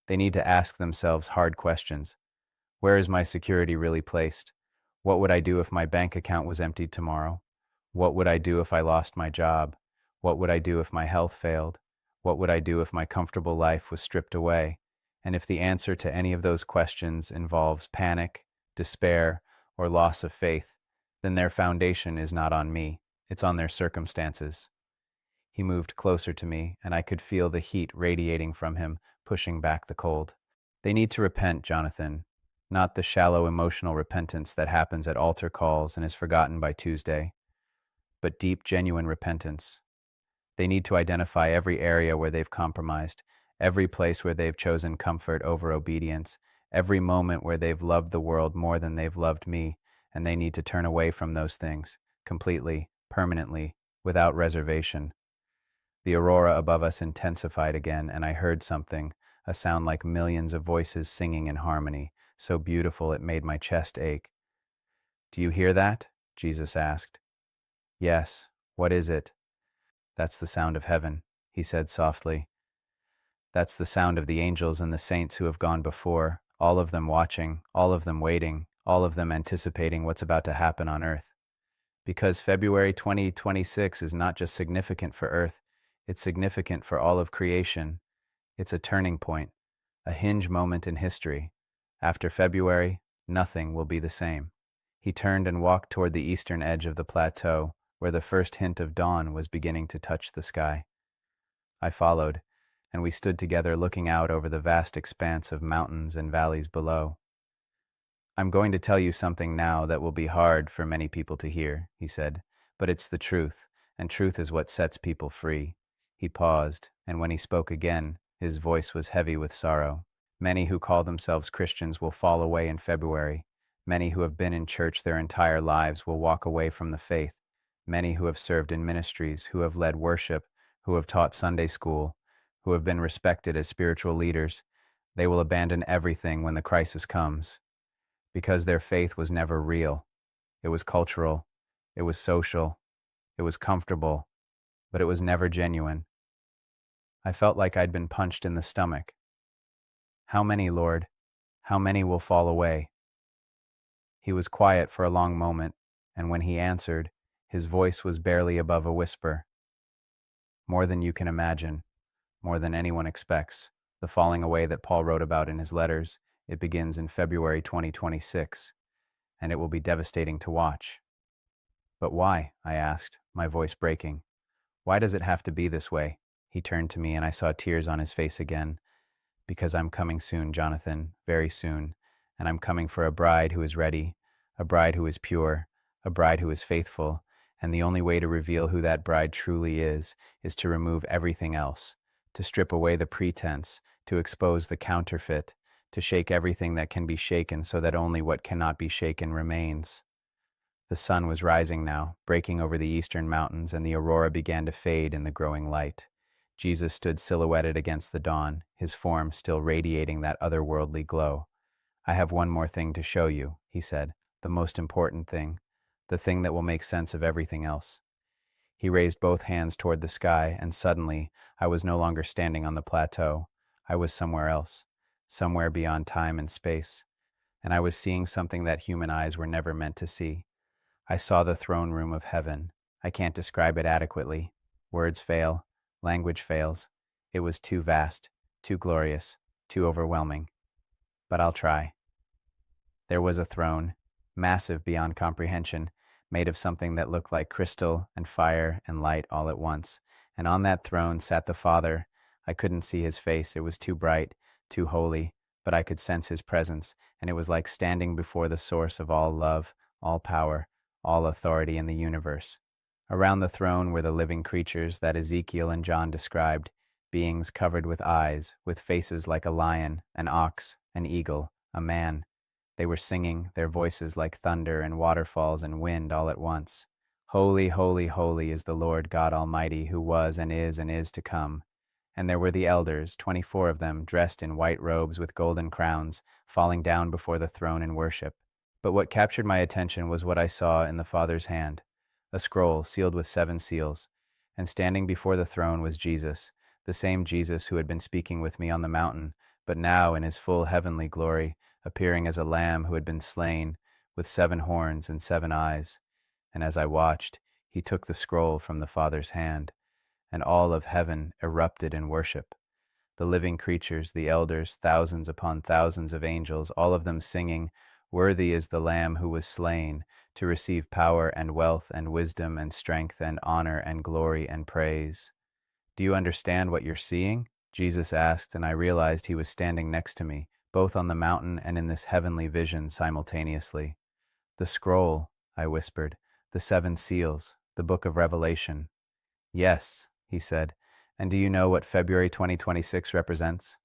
S1: They need to ask themselves hard questions. Where is my security really placed? What would I do if my bank account was emptied tomorrow? What would I do if I lost my job? What would I do if my health failed? What would I do if my comfortable life was stripped away? And if the answer to any of those questions involves panic, despair, or loss of faith, then their foundation is not on me, it's on their circumstances. He moved closer to me, and I could feel the heat radiating from him, pushing back the cold. They need to repent, Jonathan, not the shallow emotional repentance that happens at altar calls and is forgotten by Tuesday, but deep, genuine repentance. They need to identify every area where they've compromised, every place where they've chosen comfort over obedience, every moment where they've loved the world more than they've loved me, and they need to turn away from those things, completely, permanently, without reservation. The aurora above us intensified again, and I heard something, a sound like millions of voices singing in harmony, so beautiful it made my chest ache. "Do you hear that?" Jesus asked. "Yes. What is it?" "That's the sound of heaven," he said softly. "That's the sound of the angels and the saints who have gone before, all of them watching, all of them waiting, all of them anticipating what's about to happen on earth. Because February 2026 is not just significant for Earth, it's significant for all of creation. It's a turning point, a hinge moment in history. After February, nothing will be the same." He turned and walked toward the eastern edge of the plateau, where the first hint of dawn was beginning to touch the sky. I followed, and we stood together looking out over the vast expanse of mountains and valleys below. "I'm going to tell you something now that will be hard for many people to hear," he said, "but it's the truth, and truth is what sets people free." He paused, and when he spoke again, his voice was heavy with sorrow. "Many who call themselves Christians will fall away in February. Many who have been in church their entire lives will walk away from the faith. Many who have served in ministries, who have led worship, who have taught Sunday school, who have been respected as spiritual leaders, they will abandon everything when the crisis comes. Because their faith was never real. It was cultural, it was social, it was comfortable, but it was never genuine." I felt like I'd been punched in the stomach. "How many, Lord? How many will fall away?" He was quiet for a long moment, and when he answered, his voice was barely above a whisper. "More than you can imagine, more than anyone expects. The falling away that Paul wrote about in his letters, it begins in February 2026, and it will be devastating to watch." "But why?" I asked, my voice breaking. "Why does it have to be this way?" He turned to me and I saw tears on his face again. "Because I'm coming soon, Jonathan, very soon, and I'm coming for a bride who is ready, a bride who is pure, a bride who is faithful, and the only way to reveal who that bride truly is to remove everything else, to strip away the pretense, to expose the counterfeit, to shake everything that can be shaken so that only what cannot be shaken remains." The sun was rising now, breaking over the eastern mountains, and the aurora began to fade in the growing light. Jesus stood silhouetted against the dawn, his form still radiating that otherworldly glow. "I have one more thing to show you," he said, "the most important thing, the thing that will make sense of everything else." He raised both hands toward the sky, and suddenly I was no longer standing on the plateau. I was somewhere else, somewhere beyond time and space, and I was seeing something that human eyes were never meant to see. I saw the throne room of heaven. I can't describe it adequately. Words fail. Language fails. It was too vast, too glorious, too overwhelming. But I'll try. There was a throne, massive beyond comprehension, made of something that looked like crystal and fire and light all at once. And on that throne sat the Father. I couldn't see his face. It was too bright, too holy, but I could sense his presence, and it was like standing before the source of all love, all power, all authority in the universe. Around the throne were the living creatures that Ezekiel and John described, beings covered with eyes, with faces like a lion, an ox, an eagle, a man. They were singing, their voices like thunder and waterfalls and wind all at once. "Holy, holy, holy is the Lord God Almighty, who was and is to come." And there were the elders, 24 of them, dressed in white robes with golden crowns, falling down before the throne in worship. But what captured my attention was what I saw in the Father's hand, a scroll sealed with 7 seals, and standing before the throne was Jesus, the same Jesus who had been speaking with me on the mountain, but now in his full heavenly glory, appearing as a lamb who had been slain, with 7 horns and 7 eyes. And as I watched, he took the scroll from the Father's hand, and all of heaven erupted in worship. The living creatures, the elders, thousands upon thousands of angels, all of them singing, "Worthy is the Lamb who was slain, to receive power and wealth and wisdom and strength and honor and glory and praise." "Do you understand what you're seeing?" Jesus asked, and I realized he was standing next to me, both on the mountain and in this heavenly vision simultaneously. The scroll, I whispered, the seven seals, the book of Revelation. Yes, he said. And do you know what February 2026 represents?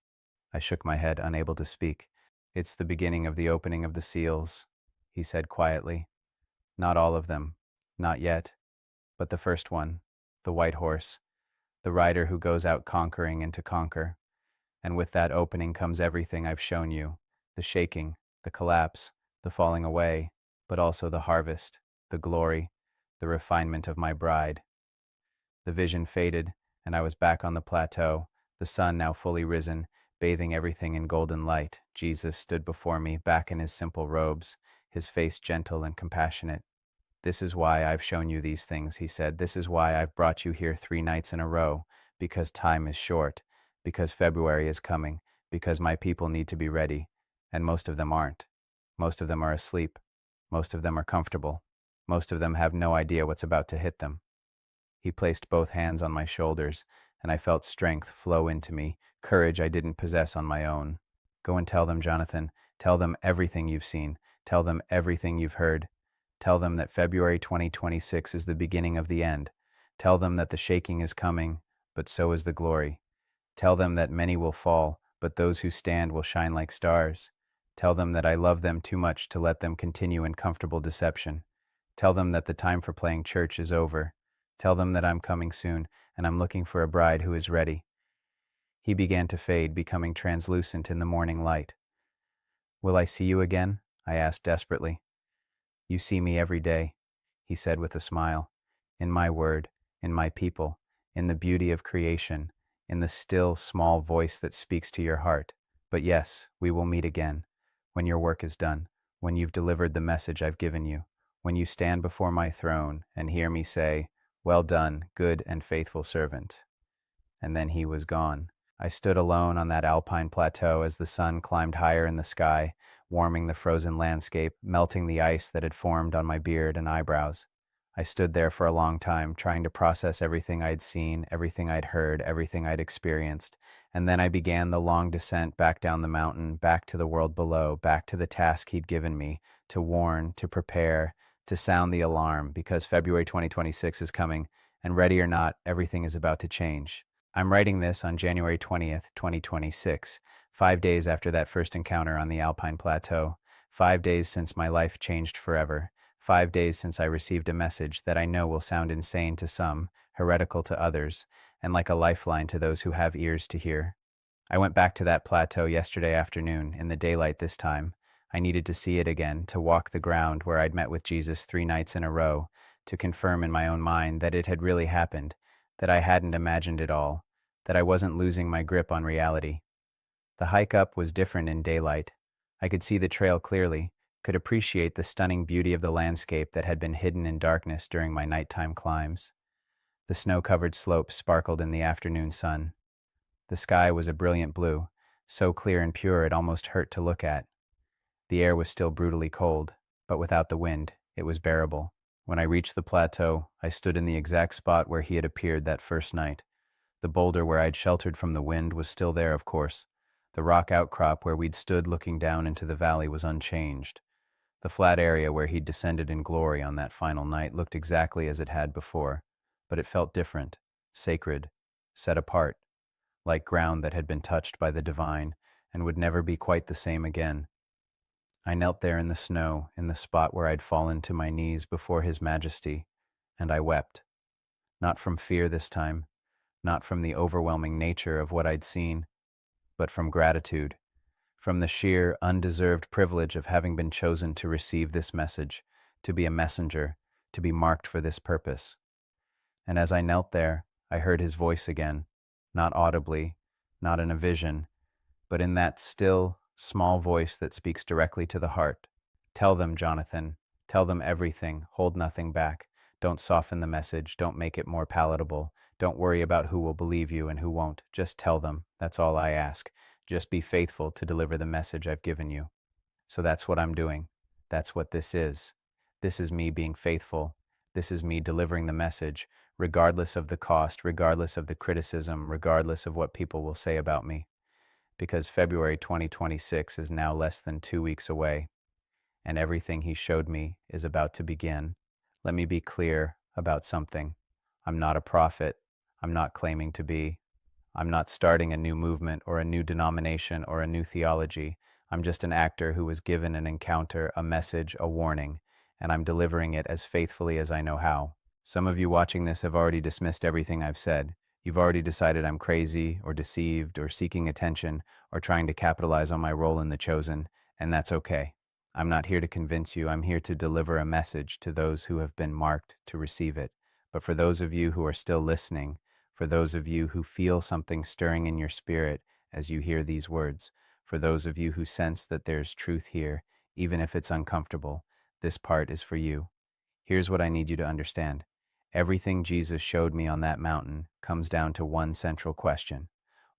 S1: I shook my head, unable to speak. It's the beginning of the opening of the seals, he said quietly. Not all of them, not yet, but the first one, the white horse, the rider who goes out conquering and to conquer. And with that opening comes everything I've shown you, the shaking, the collapse, the falling away, but also the harvest, the glory, the refinement of my bride. The vision faded, and I was back on the plateau, the sun now fully risen, bathing everything in golden light. Jesus stood before me, back in his simple robes, his face gentle and compassionate. This is why I've shown you these things, he said. This is why I've brought you here 3 nights in a row, because time is short, because February is coming, because my people need to be ready, and most of them aren't. Most of them are asleep. Most of them are comfortable. Most of them have no idea what's about to hit them. He placed both hands on my shoulders, and I felt strength flow into me, courage I didn't possess on my own. Go and tell them, Jonathan. Tell them everything you've seen. Tell them everything you've heard. Tell them that February 2026 is the beginning of the end. Tell them that the shaking is coming, but so is the glory. Tell them that many will fall, but those who stand will shine like stars. Tell them that I love them too much to let them continue in comfortable deception. Tell them that the time for playing church is over. Tell them that I'm coming soon, and I'm looking for a bride who is ready. He began to fade, becoming translucent in the morning light. Will I see you again? I asked desperately. You see me every day, he said with a smile. In my word, in my people, in the beauty of creation, in the still, small voice that speaks to your heart. But yes, we will meet again, when your work is done, when you've delivered the message I've given you, when you stand before my throne and hear me say, "Well done, good and faithful servant." And then he was gone. I stood alone on that alpine plateau as the sun climbed higher in the sky, warming the frozen landscape, melting the ice that had formed on my beard and eyebrows. I stood there for a long time, trying to process everything I'd seen, everything I'd heard, everything I'd experienced, and then I began the long descent back down the mountain, back to the world below, back to the task he'd given me, to warn, to prepare, to sound the alarm, because February 2026 is coming, and ready or not, everything is about to change. I'm writing this on January 20th, 2026, 5 days after that first encounter on the Alpine Plateau, 5 days since my life changed forever, 5 days since I received a message that I know will sound insane to some, heretical to others, and like a lifeline to those who have ears to hear. I went back to that plateau yesterday afternoon, in the daylight this time. I needed to see it again, to walk the ground where I'd met with Jesus 3 nights in a row, to confirm in my own mind that it had really happened, that I hadn't imagined it all, that I wasn't losing my grip on reality. The hike up was different in daylight. I could see the trail clearly, could appreciate the stunning beauty of the landscape that had been hidden in darkness during my nighttime climbs. The snow-covered slopes sparkled in the afternoon sun. The sky was a brilliant blue, so clear and pure it almost hurt to look at. The air was still brutally cold, but without the wind, it was bearable. When I reached the plateau, I stood in the exact spot where he had appeared that first night. The boulder where I'd sheltered from the wind was still there, of course. The rock outcrop where we'd stood looking down into the valley was unchanged. The flat area where he'd descended in glory on that final night looked exactly as it had before, but it felt different, sacred, set apart, like ground that had been touched by the divine and would never be quite the same again. I knelt there in the snow, in the spot where I'd fallen to my knees before His Majesty, and I wept. Not from fear this time, not from the overwhelming nature of what I'd seen, but from gratitude, from the sheer, undeserved privilege of having been chosen to receive this message, to be a messenger, to be marked for this purpose. And as I knelt there, I heard His voice again, not audibly, not in a vision, but in that still, small voice that speaks directly to the heart. Tell them, Jonathan. Tell them everything. Hold nothing back. Don't soften the message. Don't make it more palatable. Don't worry about who will believe you and who won't. Just tell them. That's all I ask. Just be faithful to deliver the message I've given you. So that's what I'm doing. That's what this is. This is me being faithful. This is me delivering the message, regardless of the cost, regardless of the criticism, regardless of what people will say about me. because February 2026 is now less than 2 weeks away, and everything he showed me is about to begin. Let me be clear about something. I'm not a prophet. I'm not claiming to be. I'm not starting a new movement or a new denomination or a new theology. I'm just an actor who was given an encounter, a message, a warning, and I'm delivering it as faithfully as I know how. Some of you watching this have already dismissed everything I've said. You've already decided I'm crazy or deceived or seeking attention or trying to capitalize on my role in the chosen, and that's okay. I'm not here to convince you. I'm here to deliver a message to those who have been marked to receive it. But for those of you who are still listening, for those of you who feel something stirring in your spirit as you hear these words, for those of you who sense that there's truth here, even if it's uncomfortable, this part is for you. Here's what I need you to understand. Everything Jesus showed me on that mountain comes down to one central question.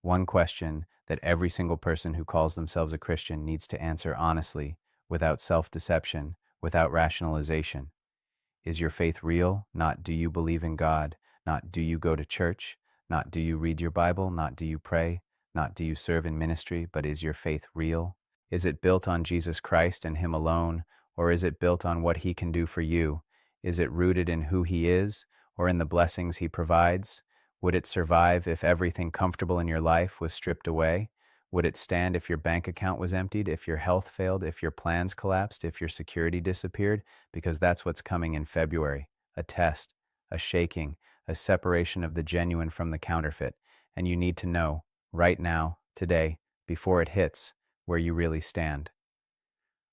S1: One question that every single person who calls themselves a Christian needs to answer honestly, without self-deception, without rationalization. Is your faith real? Not do you believe in God, not do you go to church, not do you read your Bible, not do you pray, not do you serve in ministry, but is your faith real? Is it built on Jesus Christ and Him alone, or is it built on what He can do for you? Is it rooted in who He is, or in the blessings He provides? Would it survive if everything comfortable in your life was stripped away? Would it stand if your bank account was emptied, if your health failed, if your plans collapsed, if your security disappeared? Because that's what's coming in February. A test, a shaking, a separation of the genuine from the counterfeit. And you need to know, right now, today, before it hits, where you really stand.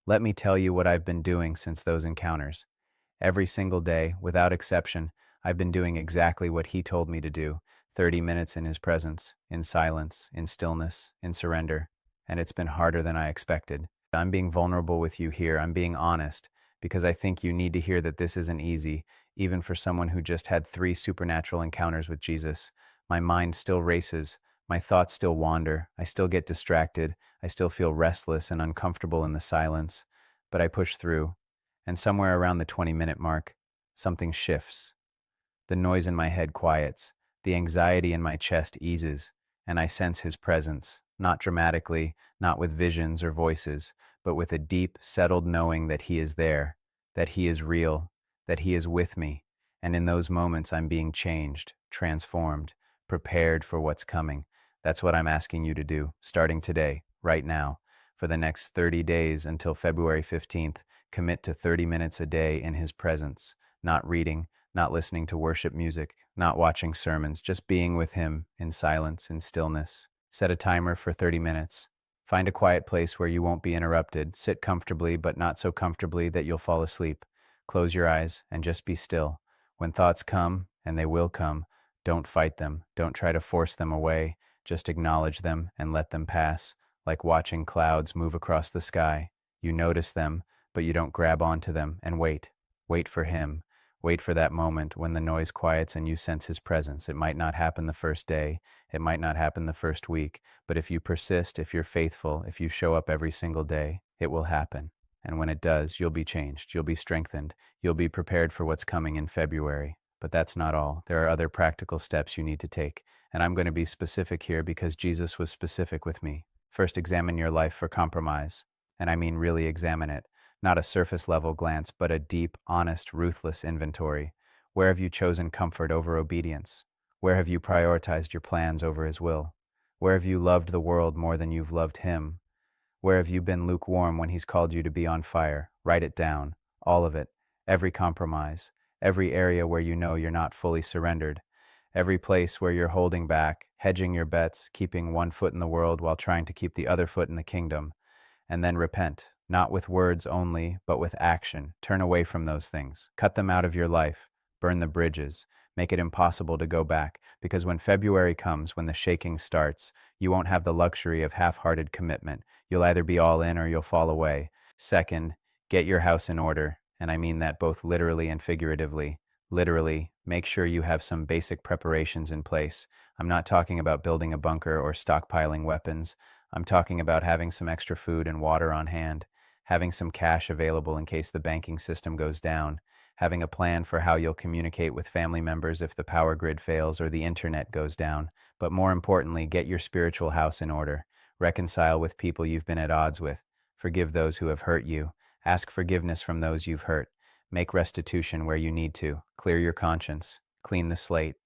S1: Let me tell you what I've been doing since those encounters. Every single day, without exception, I've been doing exactly what He told me to do. 30 minutes in His presence, in silence, in stillness, in surrender, and it's been harder than I expected. I'm being vulnerable with you here. I'm being honest because I think you need to hear that this isn't easy, even for someone who just had 3 supernatural encounters with Jesus. My mind still races. My thoughts still wander. I still get distracted. I still feel restless and uncomfortable in the silence, but I push through. And somewhere around the 20-minute mark, something shifts. The noise in my head quiets. The anxiety in my chest eases, and I sense His presence, not dramatically, not with visions or voices, but with a deep, settled knowing that He is there, that He is real, that He is with me. And in those moments, I'm being changed, transformed, prepared for what's coming. That's what I'm asking you to do, starting today, right now. For the next 30 days until February 15th, commit to 30 minutes a day in His presence, not reading, not listening to worship music, not watching sermons, just being with Him in silence and stillness. Set a timer for 30 minutes. Find a quiet place where you won't be interrupted. Sit comfortably, but not so comfortably that you'll fall asleep. Close your eyes and just be still. When thoughts come, and they will come, don't fight them. Don't try to force them away. Just acknowledge them and let them pass, like watching clouds move across the sky. You notice them, but you don't grab onto them, and wait. Wait for Him. Wait for that moment when the noise quiets and you sense His presence. It might not happen the first day. It might not happen the first week. But if you persist, if you're faithful, if you show up every single day, it will happen. And when it does, you'll be changed. You'll be strengthened. You'll be prepared for what's coming in February. But that's not all. There are other practical steps you need to take. And I'm going to be specific here because Jesus was specific with me. First, examine your life for compromise. And I mean really examine it. Not a surface-level glance, but a deep, honest, ruthless inventory. Where have you chosen comfort over obedience? Where have you prioritized your plans over His will? Where have you loved the world more than you've loved Him? Where have you been lukewarm when He's called you to be on fire? Write it down, all of it, every compromise, every area where you know you're not fully surrendered, every place where you're holding back, hedging your bets, keeping one foot in the world while trying to keep the other foot in the kingdom. And then repent, not with words only, but with action. Turn away from those things. Cut them out of your life. Burn the bridges. Make it impossible to go back. Because when February comes, when the shaking starts, you won't have the luxury of half-hearted commitment. You'll either be all in or you'll fall away. Second, get your house in order. And I mean that both literally and figuratively. Literally, make sure you have some basic preparations in place. I'm not talking about building a bunker or stockpiling weapons. I'm talking about having some extra food and water on hand, having some cash available in case the banking system goes down, having a plan for how you'll communicate with family members if the power grid fails or the internet goes down. But more importantly, get your spiritual house in order. Reconcile with people you've been at odds with. Forgive those who have hurt you. Ask forgiveness from those you've hurt. Make restitution where you need to. Clear your conscience. Clean the slate.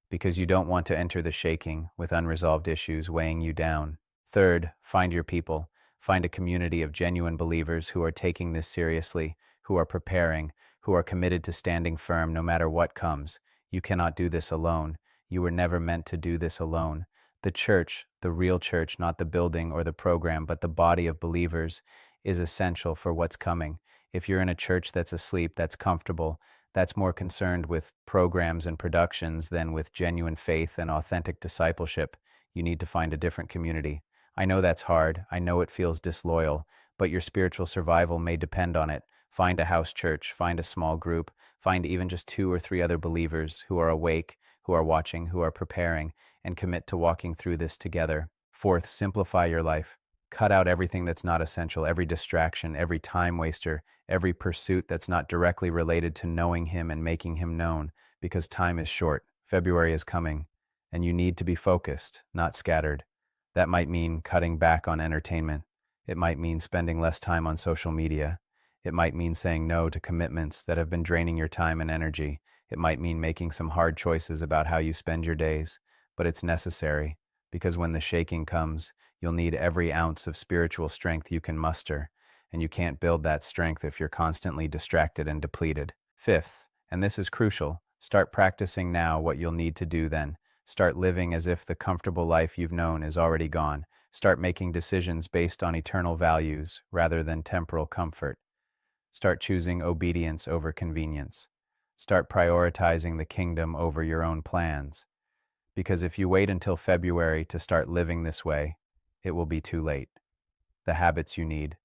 S1: Because you don't want to enter the shaking with unresolved issues weighing you down. Third, find your people. Find a community of genuine believers who are taking this seriously, who are preparing, who are committed to standing firm no matter what comes. You cannot do this alone. You were never meant to do this alone. The church, the real church, not the building or the program, but the body of believers, is essential for what's coming. If you're in a church that's asleep, that's comfortable, that's more concerned with programs and productions than with genuine faith and authentic discipleship, you need to find a different community. I know that's hard. I know it feels disloyal, but your spiritual survival may depend on it. Find a house church, find a small group, find even just 2 or 3 other believers who are awake, who are watching, who are preparing, and commit to walking through this together. Fourth, simplify your life. Cut out everything that's not essential, every distraction, every time waster, every pursuit that's not directly related to knowing Him and making Him known, because time is short. February is coming, and you need to be focused, not scattered. That might mean cutting back on entertainment. It might mean spending less time on social media. It might mean saying no to commitments that have been draining your time and energy. It might mean making some hard choices about how you spend your days. But it's necessary, because when the shaking comes, you'll need every ounce of spiritual strength you can muster, and you can't build that strength if you're constantly distracted and depleted. Fifth, and this is crucial, start practicing now what you'll need to do then. Start living as if the comfortable life you've known is already gone. Start making decisions based on eternal values rather than temporal comfort. Start choosing obedience over convenience. Start prioritizing the kingdom over your own plans. Because if you wait until February to start living this way, it will be too late. The habits you need,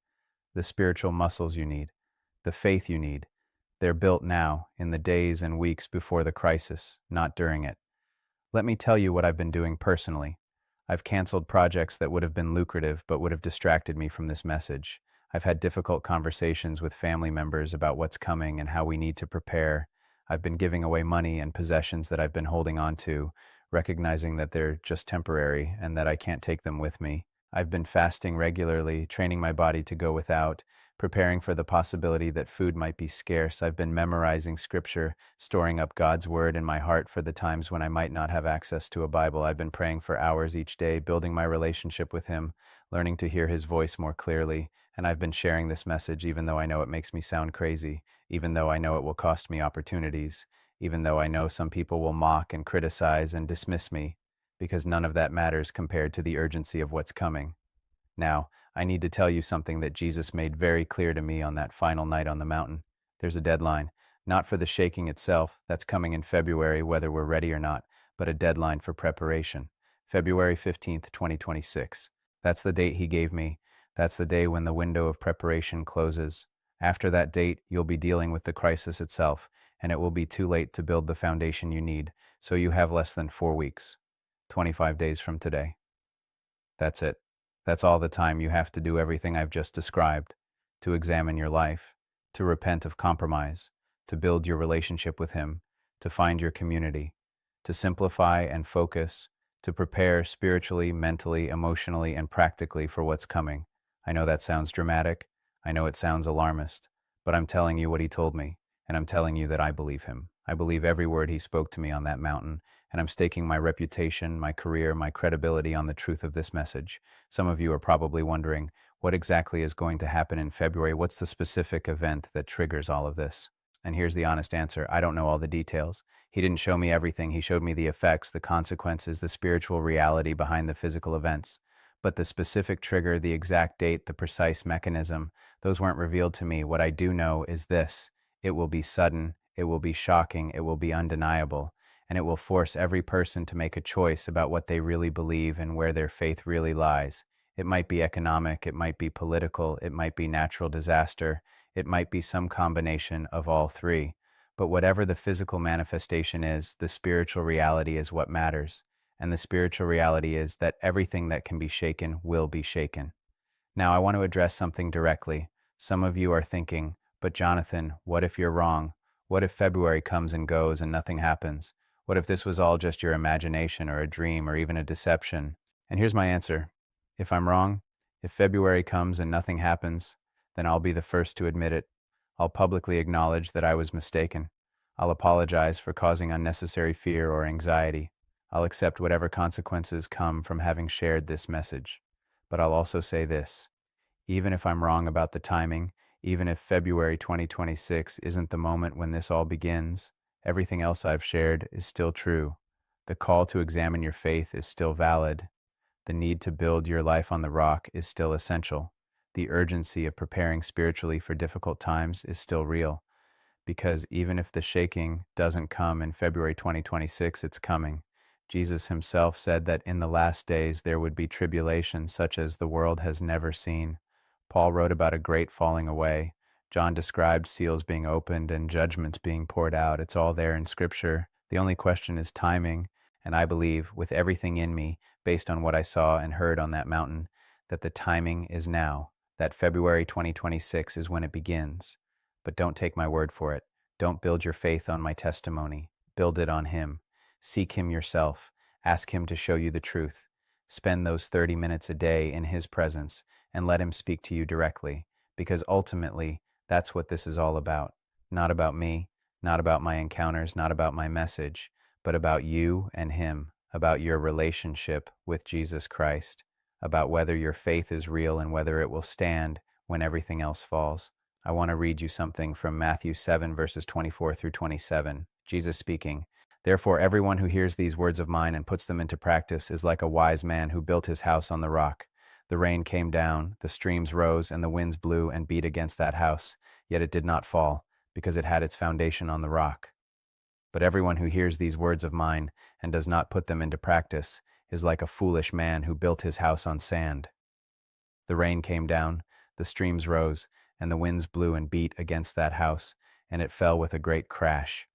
S1: the spiritual muscles you need, the faith you need, they're built now in the days and weeks before the crisis, not during it. Let me tell you what I've been doing personally. I've canceled projects that would have been lucrative but would have distracted me from this message. I've had difficult conversations with family members about what's coming and how we need to prepare. I've been giving away money and possessions that I've been holding on to, recognizing that they're just temporary and that I can't take them with me. I've been fasting regularly, training my body to go without, preparing for the possibility that food might be scarce. I've been memorizing scripture, storing up God's word in my heart for the times when I might not have access to a Bible. I've been praying for hours each day, building my relationship with Him, learning to hear His voice more clearly, and I've been sharing this message even though I know it makes me sound crazy, even though I know it will cost me opportunities, even though I know some people will mock and criticize and dismiss me, because none of that matters compared to the urgency of what's coming. Now, I need to tell you something that Jesus made very clear to me on that final night on the mountain. There's a deadline, not for the shaking itself, that's coming in February whether we're ready or not, but a deadline for preparation. February 15th, 2026. That's the date He gave me. That's the day when the window of preparation closes. After that date, you'll be dealing with the crisis itself, and it will be too late to build the foundation you need, so you have less than 4 weeks, 25 days from today. That's it. That's all the time you have to do everything I've just described, to examine your life, to repent of compromise, to build your relationship with Him, to find your community, to simplify and focus, to prepare spiritually, mentally, emotionally, and practically for what's coming. I know that sounds dramatic. I know it sounds alarmist, but I'm telling you what He told me, and I'm telling you that I believe Him. I believe every word He spoke to me on that mountain, and I'm staking my reputation, my career, my credibility on the truth of this message. Some of you are probably wondering, what exactly is going to happen in February? What's the specific event that triggers all of this? And here's the honest answer. I don't know all the details. He didn't show me everything. He showed me the effects, the consequences, the spiritual reality behind the physical events. But the specific trigger, the exact date, the precise mechanism, those weren't revealed to me. What I do know is this: it will be sudden, it will be shocking, it will be undeniable, and it will force every person to make a choice about what they really believe and where their faith really lies. It might be economic, it might be political, it might be natural disaster, it might be some combination of all three. But whatever the physical manifestation is, the spiritual reality is what matters. And the spiritual reality is that everything that can be shaken will be shaken. Now, I want to address something directly. Some of you are thinking, but Jonathan, what if you're wrong? What if February comes and goes and nothing happens? What if this was all just your imagination or a dream or even a deception? And here's my answer. If I'm wrong, if February comes and nothing happens, then I'll be the first to admit it. I'll publicly acknowledge that I was mistaken. I'll apologize for causing unnecessary fear or anxiety. I'll accept whatever consequences come from having shared this message. But I'll also say this: even if I'm wrong about the timing, even if February 2026 isn't the moment when this all begins, everything else I've shared is still true. The call to examine your faith is still valid. The need to build your life on the rock is still essential. The urgency of preparing spiritually for difficult times is still real. Because even if the shaking doesn't come in February 2026, it's coming. Jesus himself said that in the last days there would be tribulation such as the world has never seen. Paul wrote about a great falling away. John described seals being opened and judgments being poured out. It's all there in Scripture. The only question is timing, and I believe, with everything in me, based on what I saw and heard on that mountain, that the timing is now, that February 2026 is when it begins. But don't take my word for it. Don't build your faith on my testimony. Build it on Him. Seek Him yourself. Ask Him to show you the truth. Spend those 30 minutes a day in His presence and let Him speak to you directly, because ultimately, that's what this is all about. Not about me, not about my encounters, not about my message, but about you and Him, about your relationship with Jesus Christ, about whether your faith is real and whether it will stand when everything else falls. I want to read you something from Matthew 7, verses 24 through 27. Jesus speaking, "Therefore everyone who hears these words of mine and puts them into practice is like a wise man who built his house on the rock. The rain came down, the streams rose, and the winds blew and beat against that house, yet it did not fall, because it had its foundation on the rock. But everyone who hears these words of mine and does not put them into practice is like a foolish man who built his house on sand. The rain came down, the streams rose, and the winds blew and beat against that house, and it fell with a great crash."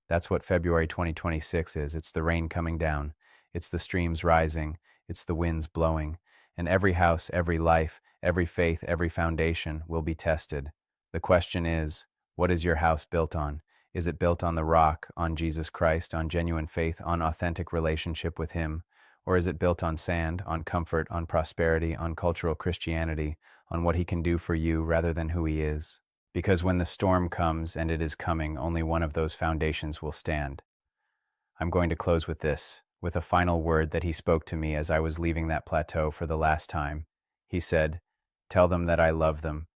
S1: That's what February 2026 is. It's the rain coming down. It's the streams rising. It's the winds blowing. And every house, every life, every faith, every foundation will be tested. The question is, what is your house built on? Is it built on the rock, on Jesus Christ, on genuine faith, on authentic relationship with Him? Or is it built on sand, on comfort, on prosperity, on cultural Christianity, on what He can do for you rather than who He is? Because when the storm comes, and it is coming, only one of those foundations will stand. I'm going to close with this, with a final word that He spoke to me as I was leaving that plateau for the last time. He said, "Tell them that I love them.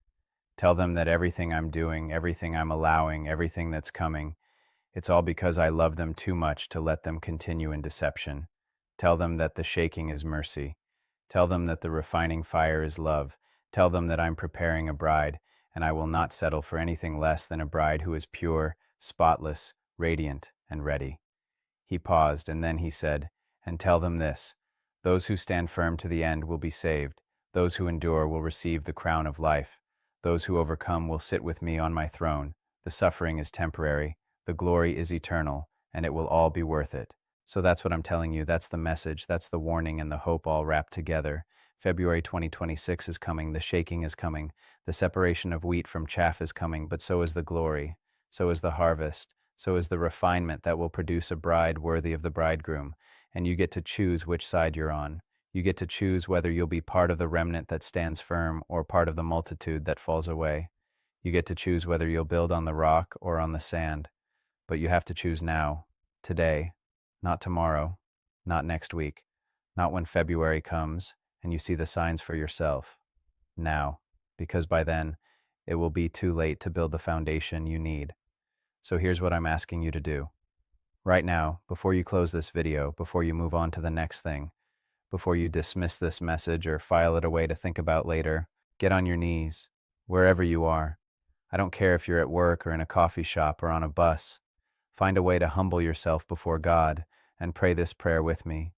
S1: Tell them that everything I'm doing, everything I'm allowing, everything that's coming, it's all because I love them too much to let them continue in deception. Tell them that the shaking is mercy. Tell them that the refining fire is love. Tell them that I'm preparing a bride, and I will not settle for anything less than a bride who is pure, spotless, radiant, and ready." He paused, and then he said, "And tell them this: those who stand firm to the end will be saved. Those who endure will receive the crown of life. Those who overcome will sit with me on my throne. The suffering is temporary, the glory is eternal, and it will all be worth it." So that's what I'm telling you. That's the message. That's the warning and the hope all wrapped together. February 2026 is coming. The shaking is coming. The separation of wheat from chaff is coming, but so is the glory. So is the harvest. So is the refinement that will produce a bride worthy of the bridegroom. And you get to choose which side you're on. You get to choose whether you'll be part of the remnant that stands firm or part of the multitude that falls away. You get to choose whether you'll build on the rock or on the sand. But you have to choose now, today, not tomorrow, not next week, not when February comes and you see the signs for yourself. Now, because by then, it will be too late to build the foundation you need. So here's what I'm asking you to do. Right now, before you close this video, before you move on to the next thing, before you dismiss this message or file it away to think about later, get on your knees, wherever you are. I don't care if you're at work or in a coffee shop or on a bus. Find a way to humble yourself before God and pray this prayer with me.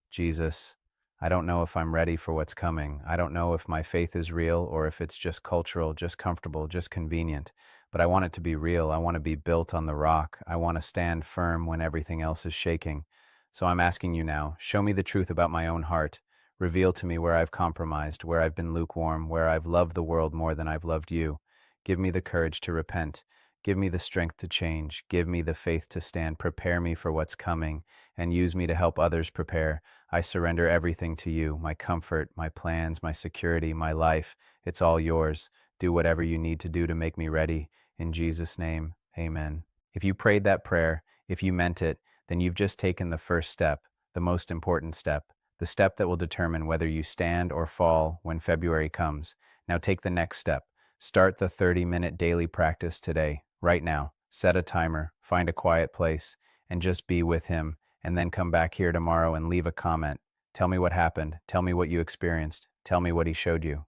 S1: Jesus, I don't know if I'm ready for what's coming. I don't know if my faith is real or if it's just cultural, just comfortable, just convenient. But I want it to be real. I want to be built on the rock. I want to stand firm when everything else is shaking. So I'm asking you now, show me the truth about my own heart. Reveal to me where I've compromised, where I've been lukewarm, where I've loved the world more than I've loved you. Give me the courage to repent. Give me the strength to change. Give me the faith to stand. Prepare me for what's coming and use me to help others prepare. I surrender everything to you, my comfort, my plans, my security, my life. It's all yours. Do whatever you need to do to make me ready. In Jesus' name, amen. If you prayed that prayer, if you meant it, then you've just taken the first step, the most important step, the step that will determine whether you stand or fall when February comes. Now take the next step. Start the 30-minute daily practice today, right now. Set a timer, find a quiet place, and just be with him, and then come back here tomorrow and leave a comment. Tell me what happened. Tell me what you experienced. Tell me what he showed you.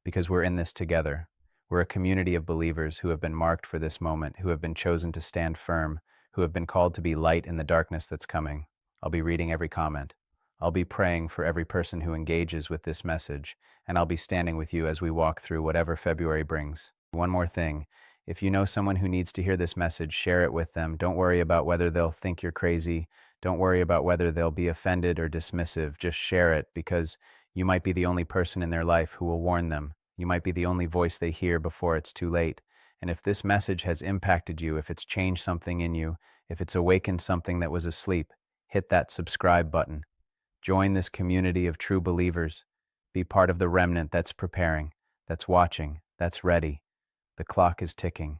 S1: Because we're in this together. We're a community of believers who have been marked for this moment, who have been chosen to stand firm, who have been called to be light in the darkness that's coming. I'll be reading every comment. I'll be praying for every person who engages with this message, and I'll be standing with you as we walk through whatever February brings. One more thing. If you know someone who needs to hear this message, share it with them. Don't worry about whether they'll think you're crazy. Don't worry about whether they'll be offended or dismissive. Just share it, because you might be the only person in their life who will warn them. You might be the only voice they hear before it's too late. And if this message has impacted you, if it's changed something in you, if it's awakened something that was asleep, hit that subscribe button. Join this community of true believers. Be part of the remnant that's preparing, that's watching, that's ready. The clock is ticking.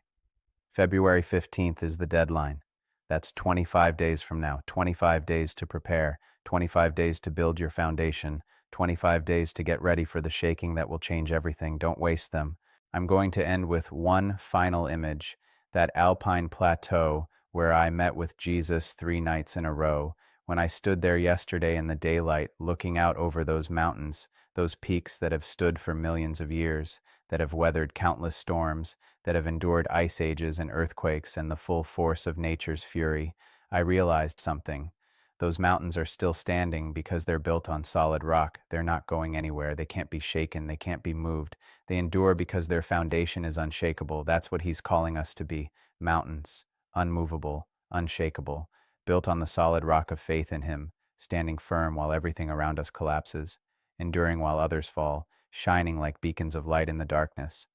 S1: February 15th is the deadline. That's 25 days from now, 25 days to prepare, 25 days to build your foundation, 25 days to get ready for the shaking that will change everything. Don't waste them. I'm going to end with one final image, that Alpine Plateau where I met with Jesus 3 nights in a row. When I stood there yesterday in the daylight, looking out over those mountains, those peaks that have stood for millions of years, that have weathered countless storms, that have endured ice ages and earthquakes and the full force of nature's fury, I realized something. Those mountains are still standing because they're built on solid rock. They're not going anywhere. They can't be shaken. They can't be moved. They endure because their foundation is unshakable. That's what he's calling us to be. Mountains, unmovable, unshakable, built on the solid rock of faith in him, standing firm while everything around us collapses, enduring while others fall, shining like beacons of light in the darkness.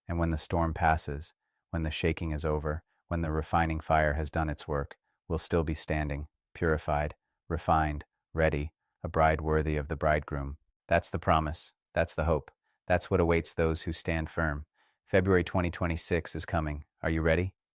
S1: And when the storm passes, when the shaking is over, when the refining fire has done its work, we'll still be standing, purified, refined, ready, a bride worthy of the bridegroom. That's the promise. That's the hope. That's what awaits those who stand firm. February 2026 is coming. Are you ready?